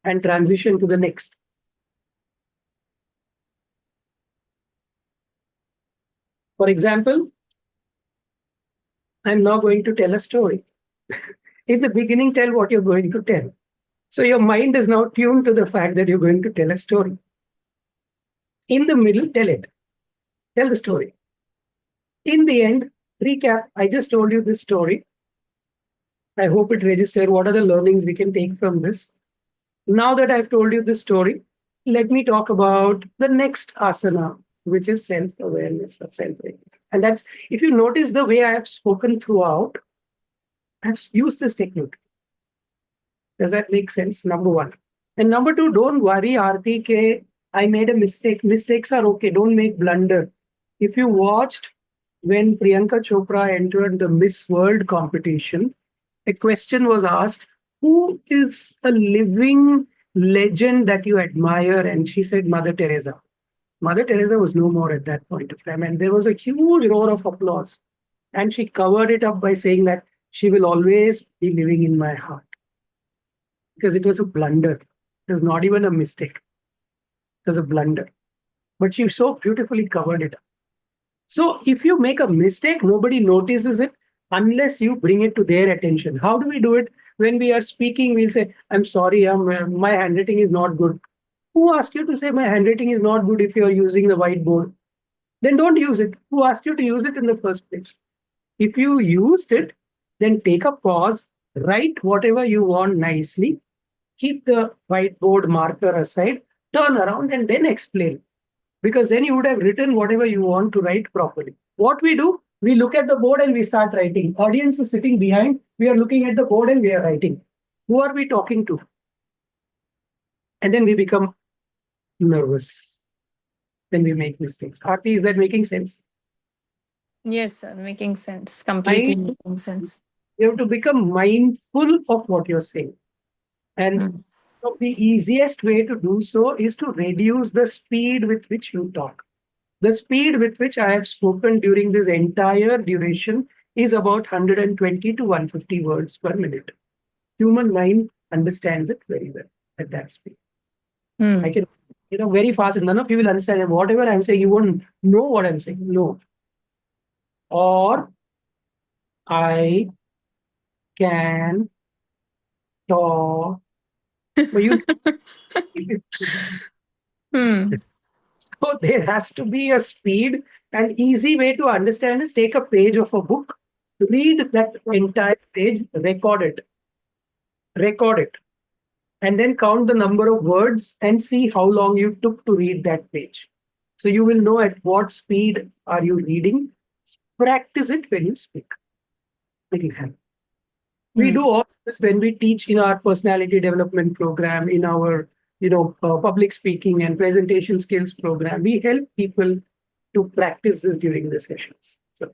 And transition to the next. For example, I'm now going to tell a story. In the beginning, tell what you're going to tell. So your mind is now tuned to the fact that you're going to tell a story. In the middle, tell it. Tell the story. In the end, recap. I just told you this story. I hope it registered. What are the learnings we can take from this? Now that I've told you this story, let me talk about the next asana, which is self-awareness or self-awareness. And that's, if you notice the way I have spoken throughout, I've used this technique. Does that make sense? Number one. And number two, don't worry, Aarti, ke I made a mistake. Mistakes are okay. Don't make blunder. If you watched when Priyanka Chopra entered the Miss World competition, a question was asked, who is a living legend that you admire? And she said, Mother Teresa. Mother Teresa was no more at that point of time. And there was a huge roar of applause. And she covered it up by saying that she will always be living in my heart. Because it was a blunder. It was not even a mistake. It was a blunder. But she so beautifully covered it up. So if you make a mistake, nobody notices it unless you bring it to their attention. How do we do it? When we are speaking, we'll say, I'm sorry, my handwriting is not good. Who asked you to say my handwriting is not good if you're using the whiteboard? then don't use it. Who asked you to use it in the first place? If you used it, then take a pause, write whatever you want nicely, keep the whiteboard marker aside, turn around and then explain. Because then you would have written whatever you want to write properly. What we do, we look at the board and we start writing. Audience is sitting behind. We are looking at the board and we are writing. Who are we talking to? And then we become nervous when we make mistakes. Aarti, is that making sense? Yes, sir. Making sense. Completely making sense. You have to become mindful of what you're saying. And Mm. the easiest way to do so is to reduce the speed with which you talk. The speed with which I have spoken during this entire duration is about 120 to 150 words per minute. Human mind understands it very well at that speed. Mm. I can, very fast, and none of you will understand. And whatever I'm saying, you won't know what I'm saying. No. Or I can talk. So you. Hmm. So there has to be a speed. An easy way to understand is take a page of a book, read that entire page, record it, and then count the number of words and see how long you took to read that page. So you will know at what speed are you reading. Practice it when you speak. It will help. We do all this when we teach in our personality development program, in our public speaking and presentation skills program. We help people to practice this during the sessions. So,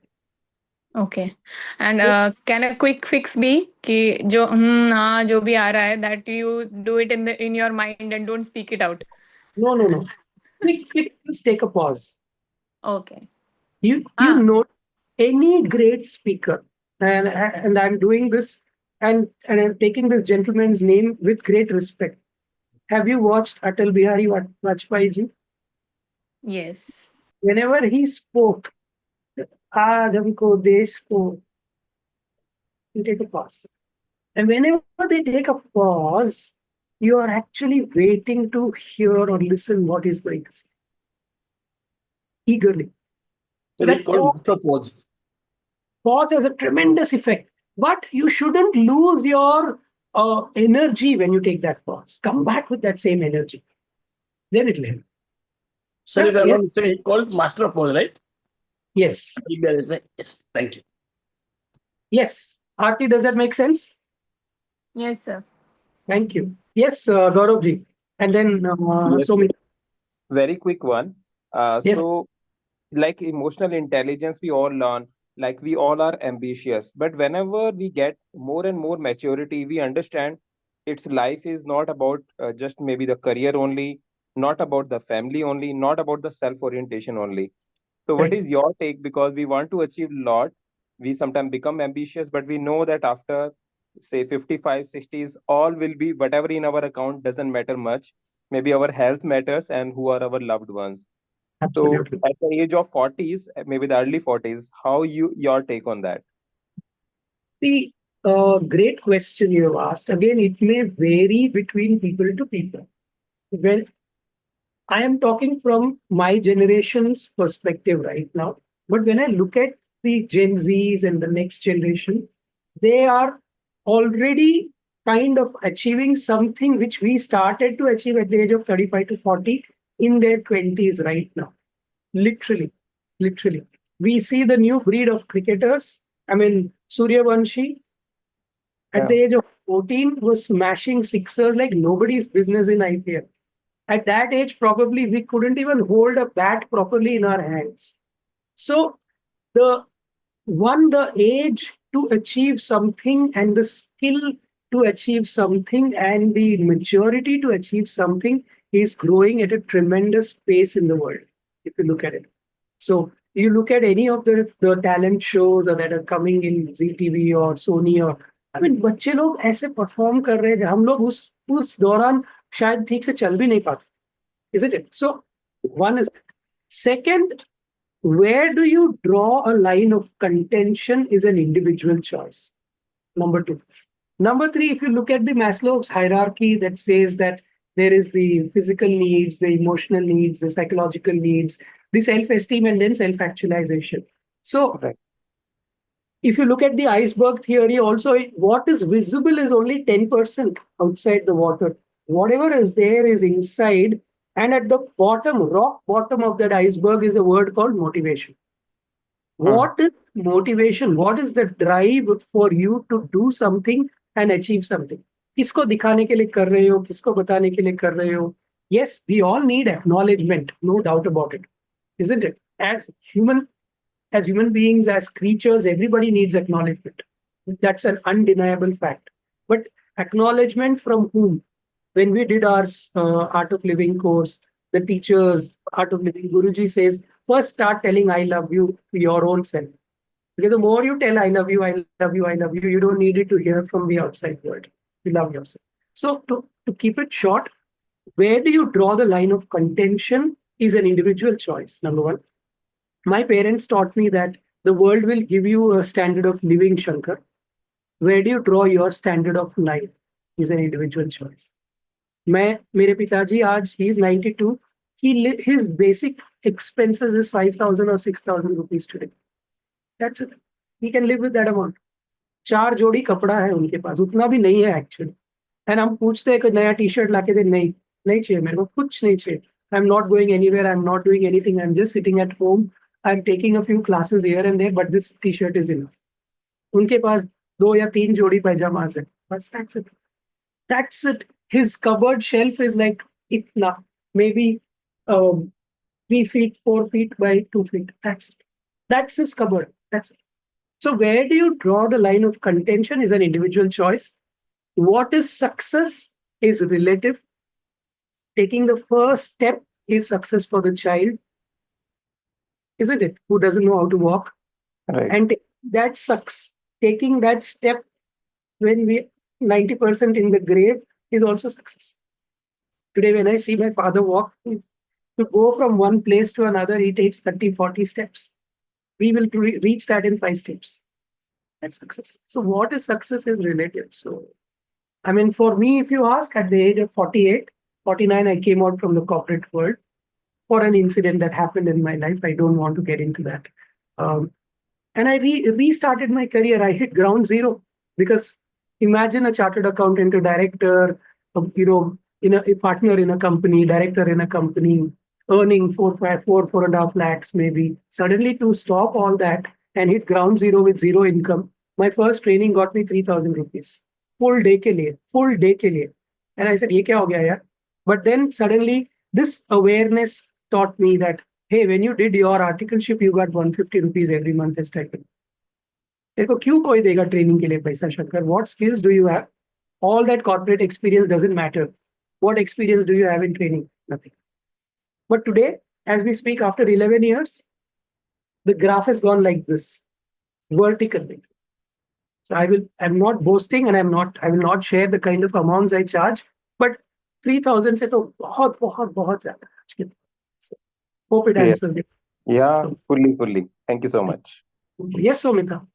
Okay. And can a quick fix be कि जो हाँ जो भी आ रहा है that you do it in your mind and don't speak it out? no. Quick fix is take a pause. Okay. You know any great speaker, and I'm doing this and I'm taking this gentleman's name with great respect. Have you watched Atal Bihari Vajpayee ji? Yes. Whenever he spoke, आज हमको देश को, you take a pause. And whenever they take a pause, you are actually waiting to hear or listen what he's going to say. Eagerly. So it's called master pause. Pause has a tremendous effect. But you shouldn't lose your energy when you take that pause. Come back with that same energy. Then it will help. Sir, if I'm not mistaken, it's called master pause, right? Yes. Yes. Thank you. Yes. Aarti, does that make sense? Yes, sir. Thank you. Yes, Gauravji. And then Yes, Somi. very quick one. Yes. So, like emotional intelligence, we all learn, like we all are ambitious. But whenever we get more and more maturity, we understand its life is not about just maybe the career only, not about the family only, not about the self orientation only. So, what Right. is your take? Because we want to achieve a lot, we sometimes become ambitious, but we know that after say 55, 60s, all will be whatever in our account doesn't matter much. Maybe our health matters and who are our loved ones. So Absolutely. at the age of 40s, maybe the early 40s, how your take on that? The great question you have asked. Again, it may vary between people to people. When I am talking from my generation's perspective right now, but when I look at the Gen Zs and the next generation, they are already kind of achieving something which we started to achieve at the age of 35 to 40 in their 20s right now. Literally. We see the new breed of cricketers. I mean, Suryavanshi at the age of 14 was smashing sixers like nobody's business in IPL. At that age, probably we couldn't even hold a bat properly in our hands. So the age to achieve something and the skill to achieve something and the maturity to achieve something is growing at a tremendous pace in the world, if you look at it. So you look at any of the talent shows that are coming in ZTV or Sony or I mean बच्चे लोग ऐसे perform कर रहे हैं हम लोग उस दौरान शायद ठीक से चल भी नहीं पाते. Isn't it? So one is second, where do you draw a line of contention is an individual choice. Number two. Number three, if you look at the Maslow's hierarchy that says that there is the physical needs, the emotional needs, the psychological needs, the self-esteem and then self-actualization. So Right. if you look at the iceberg theory also, what is visible is only 10% outside the water. Whatever is there is inside. And at the bottom, rock bottom of that iceberg is a word called motivation. What is motivation? What is the drive for you to do something and achieve something? किसको दिखाने के लिए कर रहे हो, किसको बताने के लिए कर रहे हो? Yes, we all need acknowledgement, no doubt about it, isn't it? As human beings, as creatures, everybody needs acknowledgement. That's an undeniable fact. But acknowledgement from whom? When we did our Art of Living course, the teachers, Art of Living Guruji says, first start telling I love you to your own self. Because the more you tell I love you, I love you, I love you, you don't need it to hear from the outside world. You love yourself. So to keep it short, where do you draw the line of contention is an individual choice, number one. My parents taught me that the world will give you a standard of living, Shankar. Where do you draw your standard of life is an individual choice. मेरे पिताजी आज he is 92. His basic expenses is 5,000 or 6,000 rupees today. That's it. He can live with that amount. 4 जोड़ी कपड़ा है उनके पास, उतना भी नहीं है एक्चुअली. एंड हम पूछते हैं कि नया टी शर्ट लाके दे, नहीं चाहिए मेरे को, कुछ नहीं चाहिए. I am not going anywhere, I am not doing anything, I am just sitting at home. I am taking a few classes here and there, but this T shirt is enough. उनके पास 2 या 3 जोड़ी पैजामास है, बस. That's it. His cupboard shelf is like itna, maybe 3 feet, 4 feet by 2 feet. That's his cupboard. That's it. So where do you draw the line of contention is an individual choice. What is success is relative. Taking the first step is success for the child, isn't it? Who doesn't know how to walk. Right. And that sucks. Taking that step when we 90% in the grave is also success. Today, when I see my father walk, to go from one place to another, he takes 30, 40 steps. We will reach that in 5 steps. That's success. So what is success is relative. So, I mean, for me, if you ask, at the age of 48, 49, I came out from the corporate world for an incident that happened in my life. I don't want to get into that. And I restarted my career. I hit ground zero because imagine a chartered accountant, a director, in a partner in a company, director in a company, earning 4.5 lakhs maybe. Suddenly to stop all that and hit ground zero with zero income. My first training got me 3,000 rupees. Full day ke liye. And I said, ye kya ho gaya yaar? But then suddenly this awareness taught me that, hey, when you did your articleship, you got 150 rupees every month as stipend. देखो क्यों कोई देगा training के लिए पैसा, Shankar? What skills do you have? All that corporate experience doesn't matter. What experience do you have in training? Nothing. But today, as we speak, after 11 years, the graph has gone like this, vertically. So I'm not boasting, and I will not share the kind of amounts I charge, but 3,000 से तो बहुत ज़्यादा है. So, hope it answers you. Yeah, So, fully. Thank you so much. yes, Somita.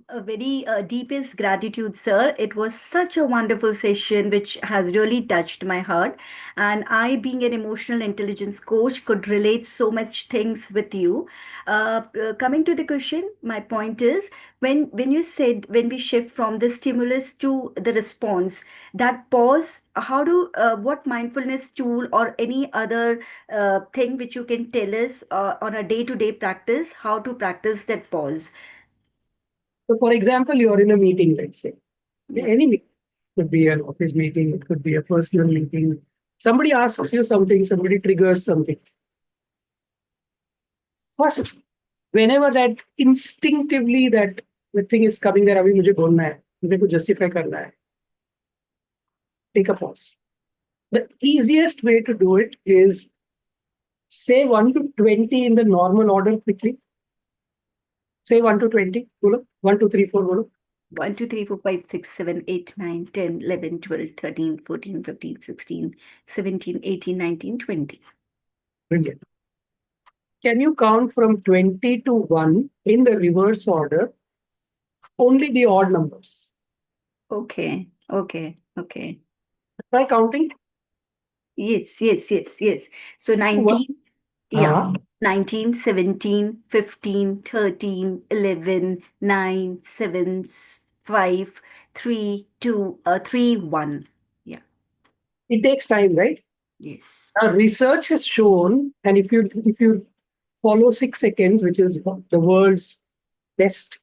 A very deepest gratitude, sir. It was such a wonderful session, which has really touched my heart. And I, being an emotional intelligence coach, could relate so much things with you. Coming to the question, my point is when you said when we shift from the stimulus to the response, that pause. What mindfulness tool or any other thing which you can tell us on a day-to-day practice, how to practice that pause? So, for example, you are in a meeting, let's say. Yeah. Any meeting. It could be an office meeting, it could be a personal meeting. Somebody asks you something, somebody triggers something. First, whenever that instinctively that the thing is coming that अभी मुझे बोलना है, मुझे को justify करना है, take a pause. The easiest way to do it is say 1 to 20 in the normal order quickly. Say 1 to 20. Bolo. 1, 2, 3, 4. Bolo. 1, 2, 3, 4, 5, 6, 7, 8, 9, 10, 11, 12, 13, 14, 15, 16, 17, 18, 19, 20. Brilliant. Can you count from 20 to 1 in the reverse order? Only the odd numbers. Okay. Try counting. Yes, yes, yes, yes. So What? 19, yeah, Uh, 19, 17, 15, 13, 11, 9, 7, 5, 3, 2, 3, 1. Yeah, it takes time, right? yes. Research has shown, and if you follow 6 seconds, which is the world's best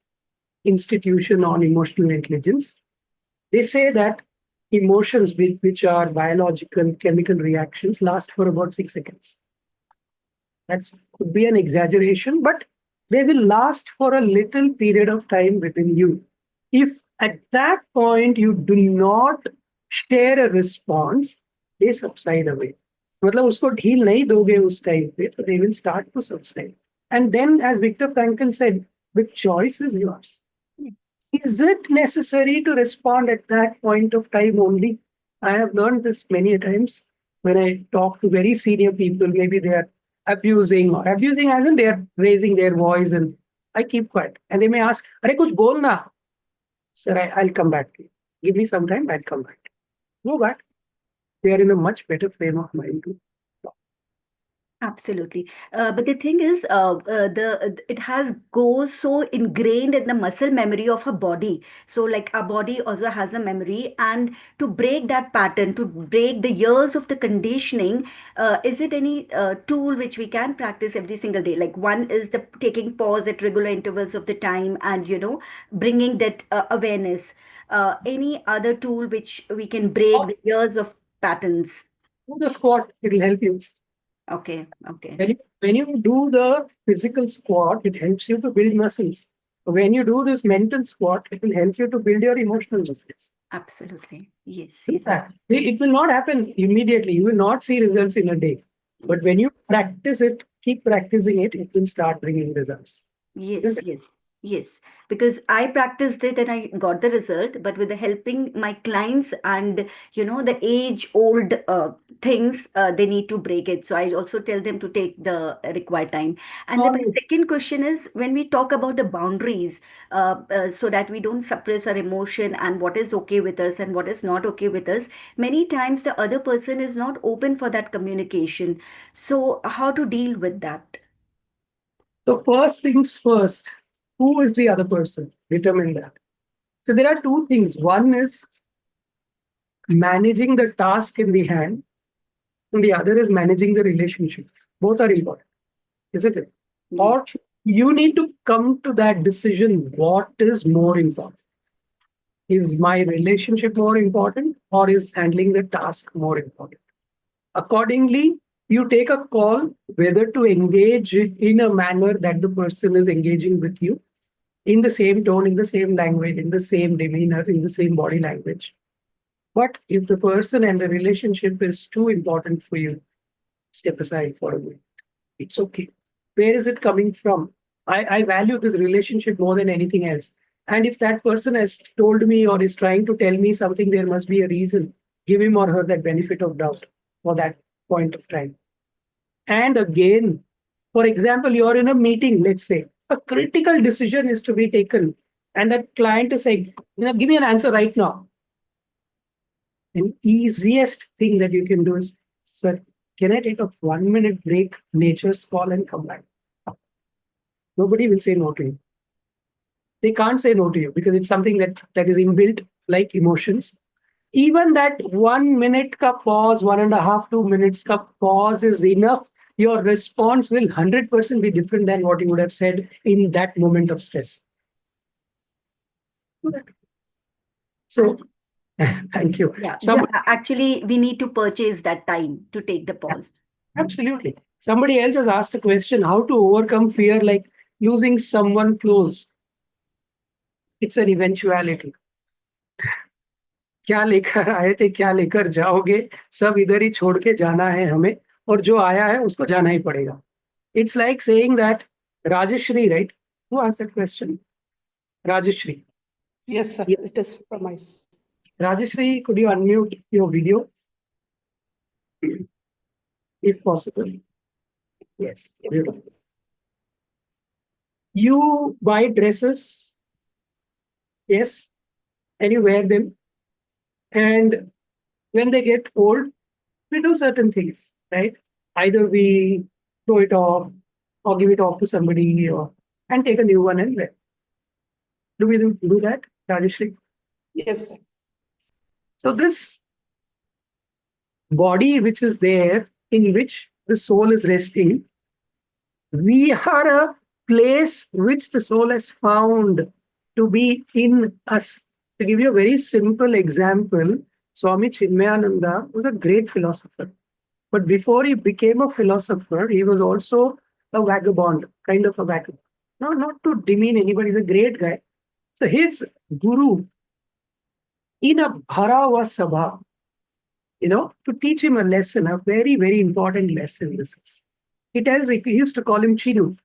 institution on emotional intelligence, they say that emotions, which are biological chemical reactions, last for about 6 seconds. That could be an exaggeration, but they will last for a little period of time within you. If at that point you do not share a response, they subside away. मतलब उसको ढील नहीं दोगे उस time पे, तो they will start to subside. And then, as Viktor Frankl said, the choice is yours. Is it necessary to respond at that point of time only? I have learned this many times when I talk to very senior people. Maybe they are abusing as in they are raising their voice, and I keep quiet. And they may ask, "Arey kuch bol na." Sir, I'll come back to you. Give me some time, I'll come back. Go back. They are in a much better frame of mind to talk. Absolutely. But the thing is, it has goes so ingrained in the muscle memory of a body. So like our body also has a memory, and to break that pattern, to break the years of the conditioning, is it any tool which we can practice every single day? Like one is the taking pause at regular intervals of the time, and bringing that awareness. Any other tool which we can break the years of patterns? Do the squat, it'll help you. Okay, okay. When you do the physical squat, it helps you to build muscles. When you do this mental squat, it will help you to build your emotional muscles. Absolutely. Yes, Do yes. that. It will not happen immediately. You will not see results in a day. But when you practice it, keep practicing it, it will start bringing results. Yes, Isn't it? yes, yes. Because I practiced it and I got the result, but with the helping my clients and the age-old things, they need to break it. So I also tell them to take the required time. And then my Always. second question is when we talk about the boundaries, so that we don't suppress our emotion and what is okay with us and what is not okay with us, many times the other person is not open for that communication. So how to deal with that? So first things first, who is the other person? Determine that. So there are two things. One is managing the task in the hand, and the other is managing the relationship. Both are important, isn't it? Yes. Or you need to come to that decision. What is more important? Is my relationship more important, or is handling the task more important? Accordingly, you take a call whether to engage in a manner that the person is engaging with you in the same tone, in the same language, in the same demeanor, in the same body language. But if the person and the relationship is too important for you, step aside for a minute. It's okay. Where is it coming from? I value this relationship more than anything else. And if that person has told me or is trying to tell me something, there must be a reason. Give him or her that benefit of doubt for that point of time. And again, for example, you're in a meeting, let's say, a critical decision is to be taken, and that client is saying, give me an answer right now. The easiest thing that you can do is, sir, can I take a 1 minute break, nature's call, and come back? Nobody will say no to you. They can't say no to you because it's something that is inbuilt, like emotions. Even that 1 minute ka pause, 1.5, 2 minutes ka pause is enough. Your response will 100% be different than what you would have said in that moment of stress. So, thank you. Yeah, Somebody, we need to purchase that time to take the pause. absolutely. Somebody else has asked a question, how to overcome fear like losing someone close. It's an eventuality. क्या लेकर आए थे, क्या लेकर जाओगे, सब इधर ही छोड़ के जाना है हमें, और जो आया है उसको जाना ही पड़ेगा. It's like saying that Rajeshri, right? Who asked that question? Rajeshri. Yes, sir. Yeah. It is promise. Rajeshri, could you unmute your video? If possible. Yes, beautiful. You buy dresses, yes, and you wear them. And when they get old, we do certain things, right? Either we throw it off or give it off to somebody and take a new one and wear. Do we do that, Rajeshri? Yes, sir. So this body which is there, in which the soul is resting, we are a place which the soul has found to be in us. To give you a very simple example, Swami Chinmayananda was a great philosopher. But before he became a philosopher, he was also a vagabond, kind of a vagabond. No, not to demean anybody, he's a great guy. So his guru, in a Bharava Sabha, to teach him a lesson, a very, very important lesson this is. He used to call him Chinu.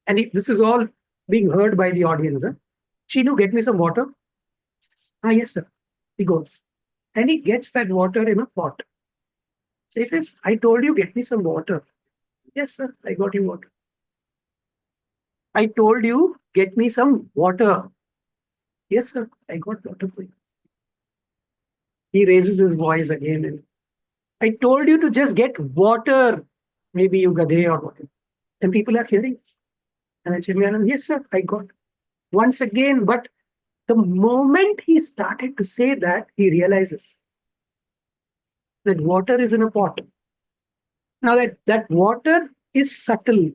And this is all being heard by the audience. Huh? Chinu, get me some water. Yes, sir. He goes. And he gets that water in a pot. So he says, I told you, get me some water. Yes, sir. I got you water. I told you, get me some water. Yes, sir. I got water for you. He raises his voice again. And I told you to just get water. Maybe you gadhe or whatever. And people are hearing this. And I said, yes, sir, I got. Once again, but the moment he started to say that, he realizes that water is in a pot. Now that water is subtle.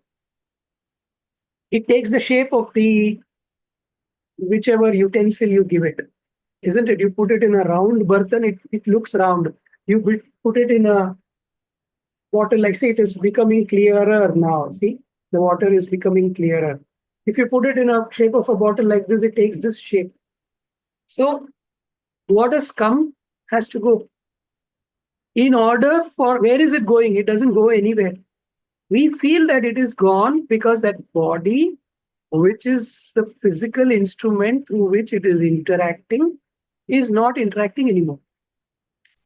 It takes the shape of the whichever utensil you give it. Isn't it? You put it in a round burthen, it looks round. You put it in a water, like say it is becoming clearer now. See, the water is becoming clearer. If you put it in a shape of a bottle like this, it takes this shape. So what has come has to go. In order for, where is it going? It doesn't go anywhere. We feel that it is gone because that body, which is the physical instrument through which it is interacting, is not interacting anymore.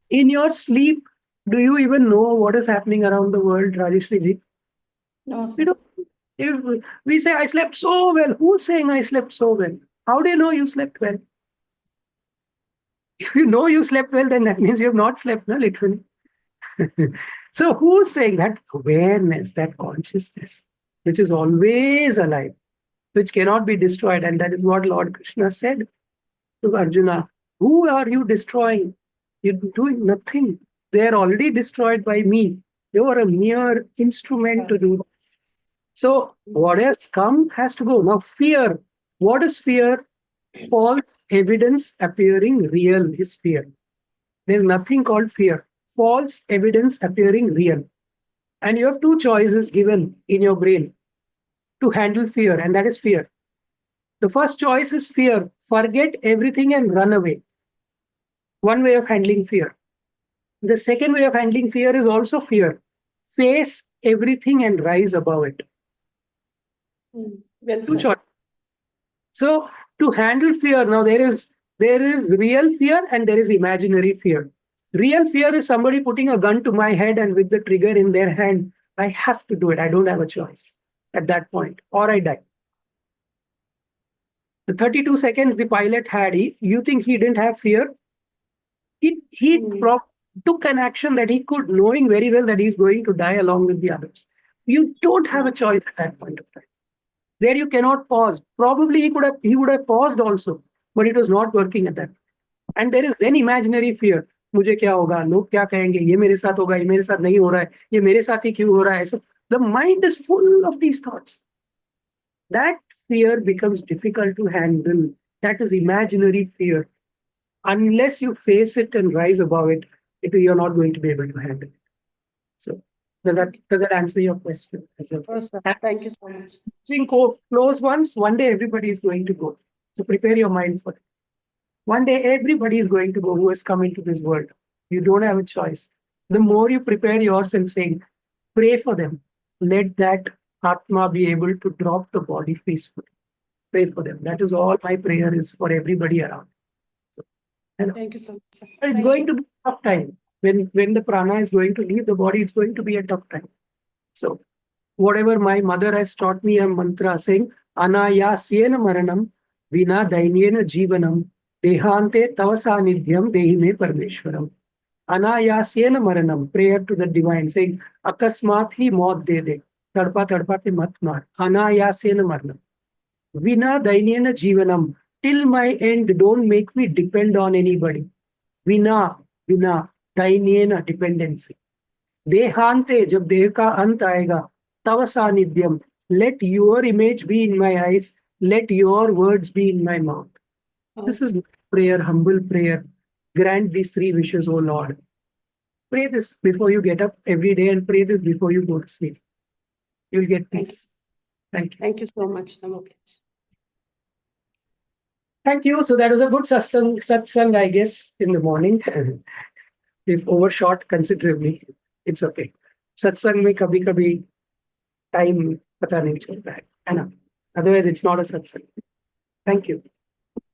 In your sleep, do you even know what is happening around the world, Rajeshri ji? No, sir. If we say, I slept so well. Who's saying I slept so well? How do you know you slept well? If you know you slept well, then that means you have not slept well, literally. So who's saying that awareness, that consciousness, which is always alive, which cannot be destroyed? And that is what Lord Krishna said to Arjuna. Who are you destroying? You're doing nothing. They are already destroyed by me. You are a mere instrument to do. So what has come has to go. Now fear. What is fear? False evidence appearing real is fear. There's nothing called fear. False evidence appearing real. And you have two choices given in your brain to handle fear, and that is fear. The first choice is fear. Forget everything and run away. One way of handling fear. The second way of handling fear is also fear. Face everything and rise above it. Well Two said. choices. So to handle fear, now there is real fear and there is imaginary fear. Real fear is somebody putting a gun to my head and with the trigger in their hand, I have to do it. I don't have a choice at that point, or I die. The 32 seconds the pilot had, you think he didn't have fear? He took an action that he could, knowing very well that he's going to die along with the others. You don't have a choice at that point of time. There you cannot pause. Probably he would have paused also, but it was not working at that point. And there is then imaginary fear. मुझे क्या होगा? लोग क्या कहेंगे? ये मेरे साथ होगा, ये मेरे साथ नहीं हो रहा है, ये मेरे साथ ही क्यों हो रहा है? So the mind is full of these thoughts. That fear becomes difficult to handle. That is imaginary fear. Unless you face it and rise above it, you're not going to be able to handle it. So does that answer your question? Oh, sir. Thank you so much. Close ones, one day everybody is going to go. So prepare your mind for it. One day everybody is going to go who has come into this world. You don't have a choice. The more you prepare yourself saying, pray for them. Let that Atma be able to drop the body peacefully. Pray for them. That is all my prayer is for everybody around. Thank you so much, sir. It's going to be a tough time. When the prana is going to leave the body, it's going to be a tough time. So whatever my mother has taught me a mantra saying, Anayasyena maranam, vina dainyena jivanam, dehante tava sanidhyam, dehi me parmeshwaram. Anayasena maranam, prayer to the divine, saying, Akasmat hi maut de de, tadpa tadpa ke mat maar. Anayasena maranam. Vina dainena jivanam, till my end, don't make me depend on anybody. Vina, dainena, dependency. Dehante, jab deh ka ant aega, tava sanidyam, let your image be in my eyes, let your words be in my mouth. This is prayer, humble prayer. Grant these three wishes, O Lord. Pray this before you get up every day and pray this before you go to sleep. You'll get peace. Thank you. Thank you so much. I'm okay. Thank you. So that was a good satsang, I guess, in the morning. If overshot considerably, it's okay. Satsang में कभी कभी time पता नहीं चलता है ना? Otherwise, it's not a satsang. Thank you.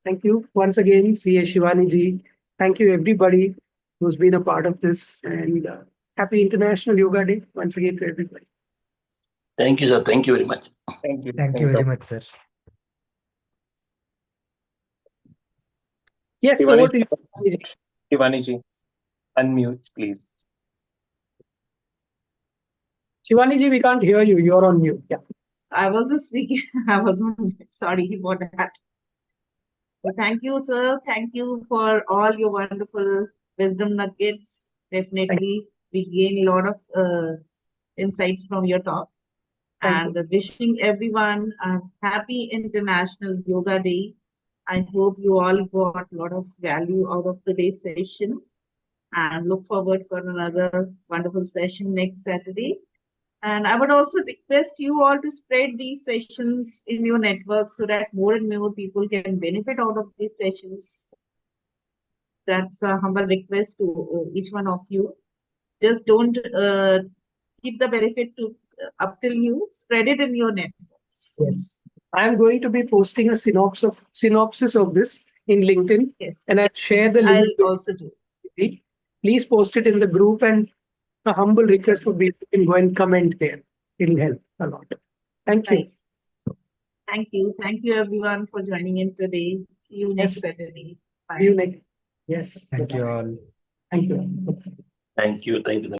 Thank you once again, C.A. Shivani ji. Thank you everybody who's been a part of this, and happy International Yoga Day once again to everybody. Thank you, sir. Thank you very much. Thank you. Thank you very much, sir. Yes, so over to you. Shivani ji, unmute, please. Shivani ji, we can't hear you. You're on mute. Yeah. I wasn't speaking. I was on mute. Sorry about that. Well, thank you, sir. Thank you for all your wonderful wisdom nuggets. Definitely, we gain a lot of insights from your talk. And wishing everyone a happy International Yoga Day. I hope you all got a lot of value out of today's session, and look forward for another wonderful session next Saturday. And I would also request you all to spread these sessions in your network so that more and more people can benefit out of these sessions. That's a humble request to each one of you. Just don't keep the benefit to up till you, spread it in your networks. Yes. I'm going to be posting a synopsis of this in LinkedIn. Yes. And I'll share the link. I'll also do. Please post it in the group, and a humble request would be you can go and comment there. It'll help a lot. Thank you. Thanks. Thank you. Thank you everyone for joining in today. See you next Saturday. Bye. See you next. Yes. Thank you all. Thank you. Thank you. Thank you.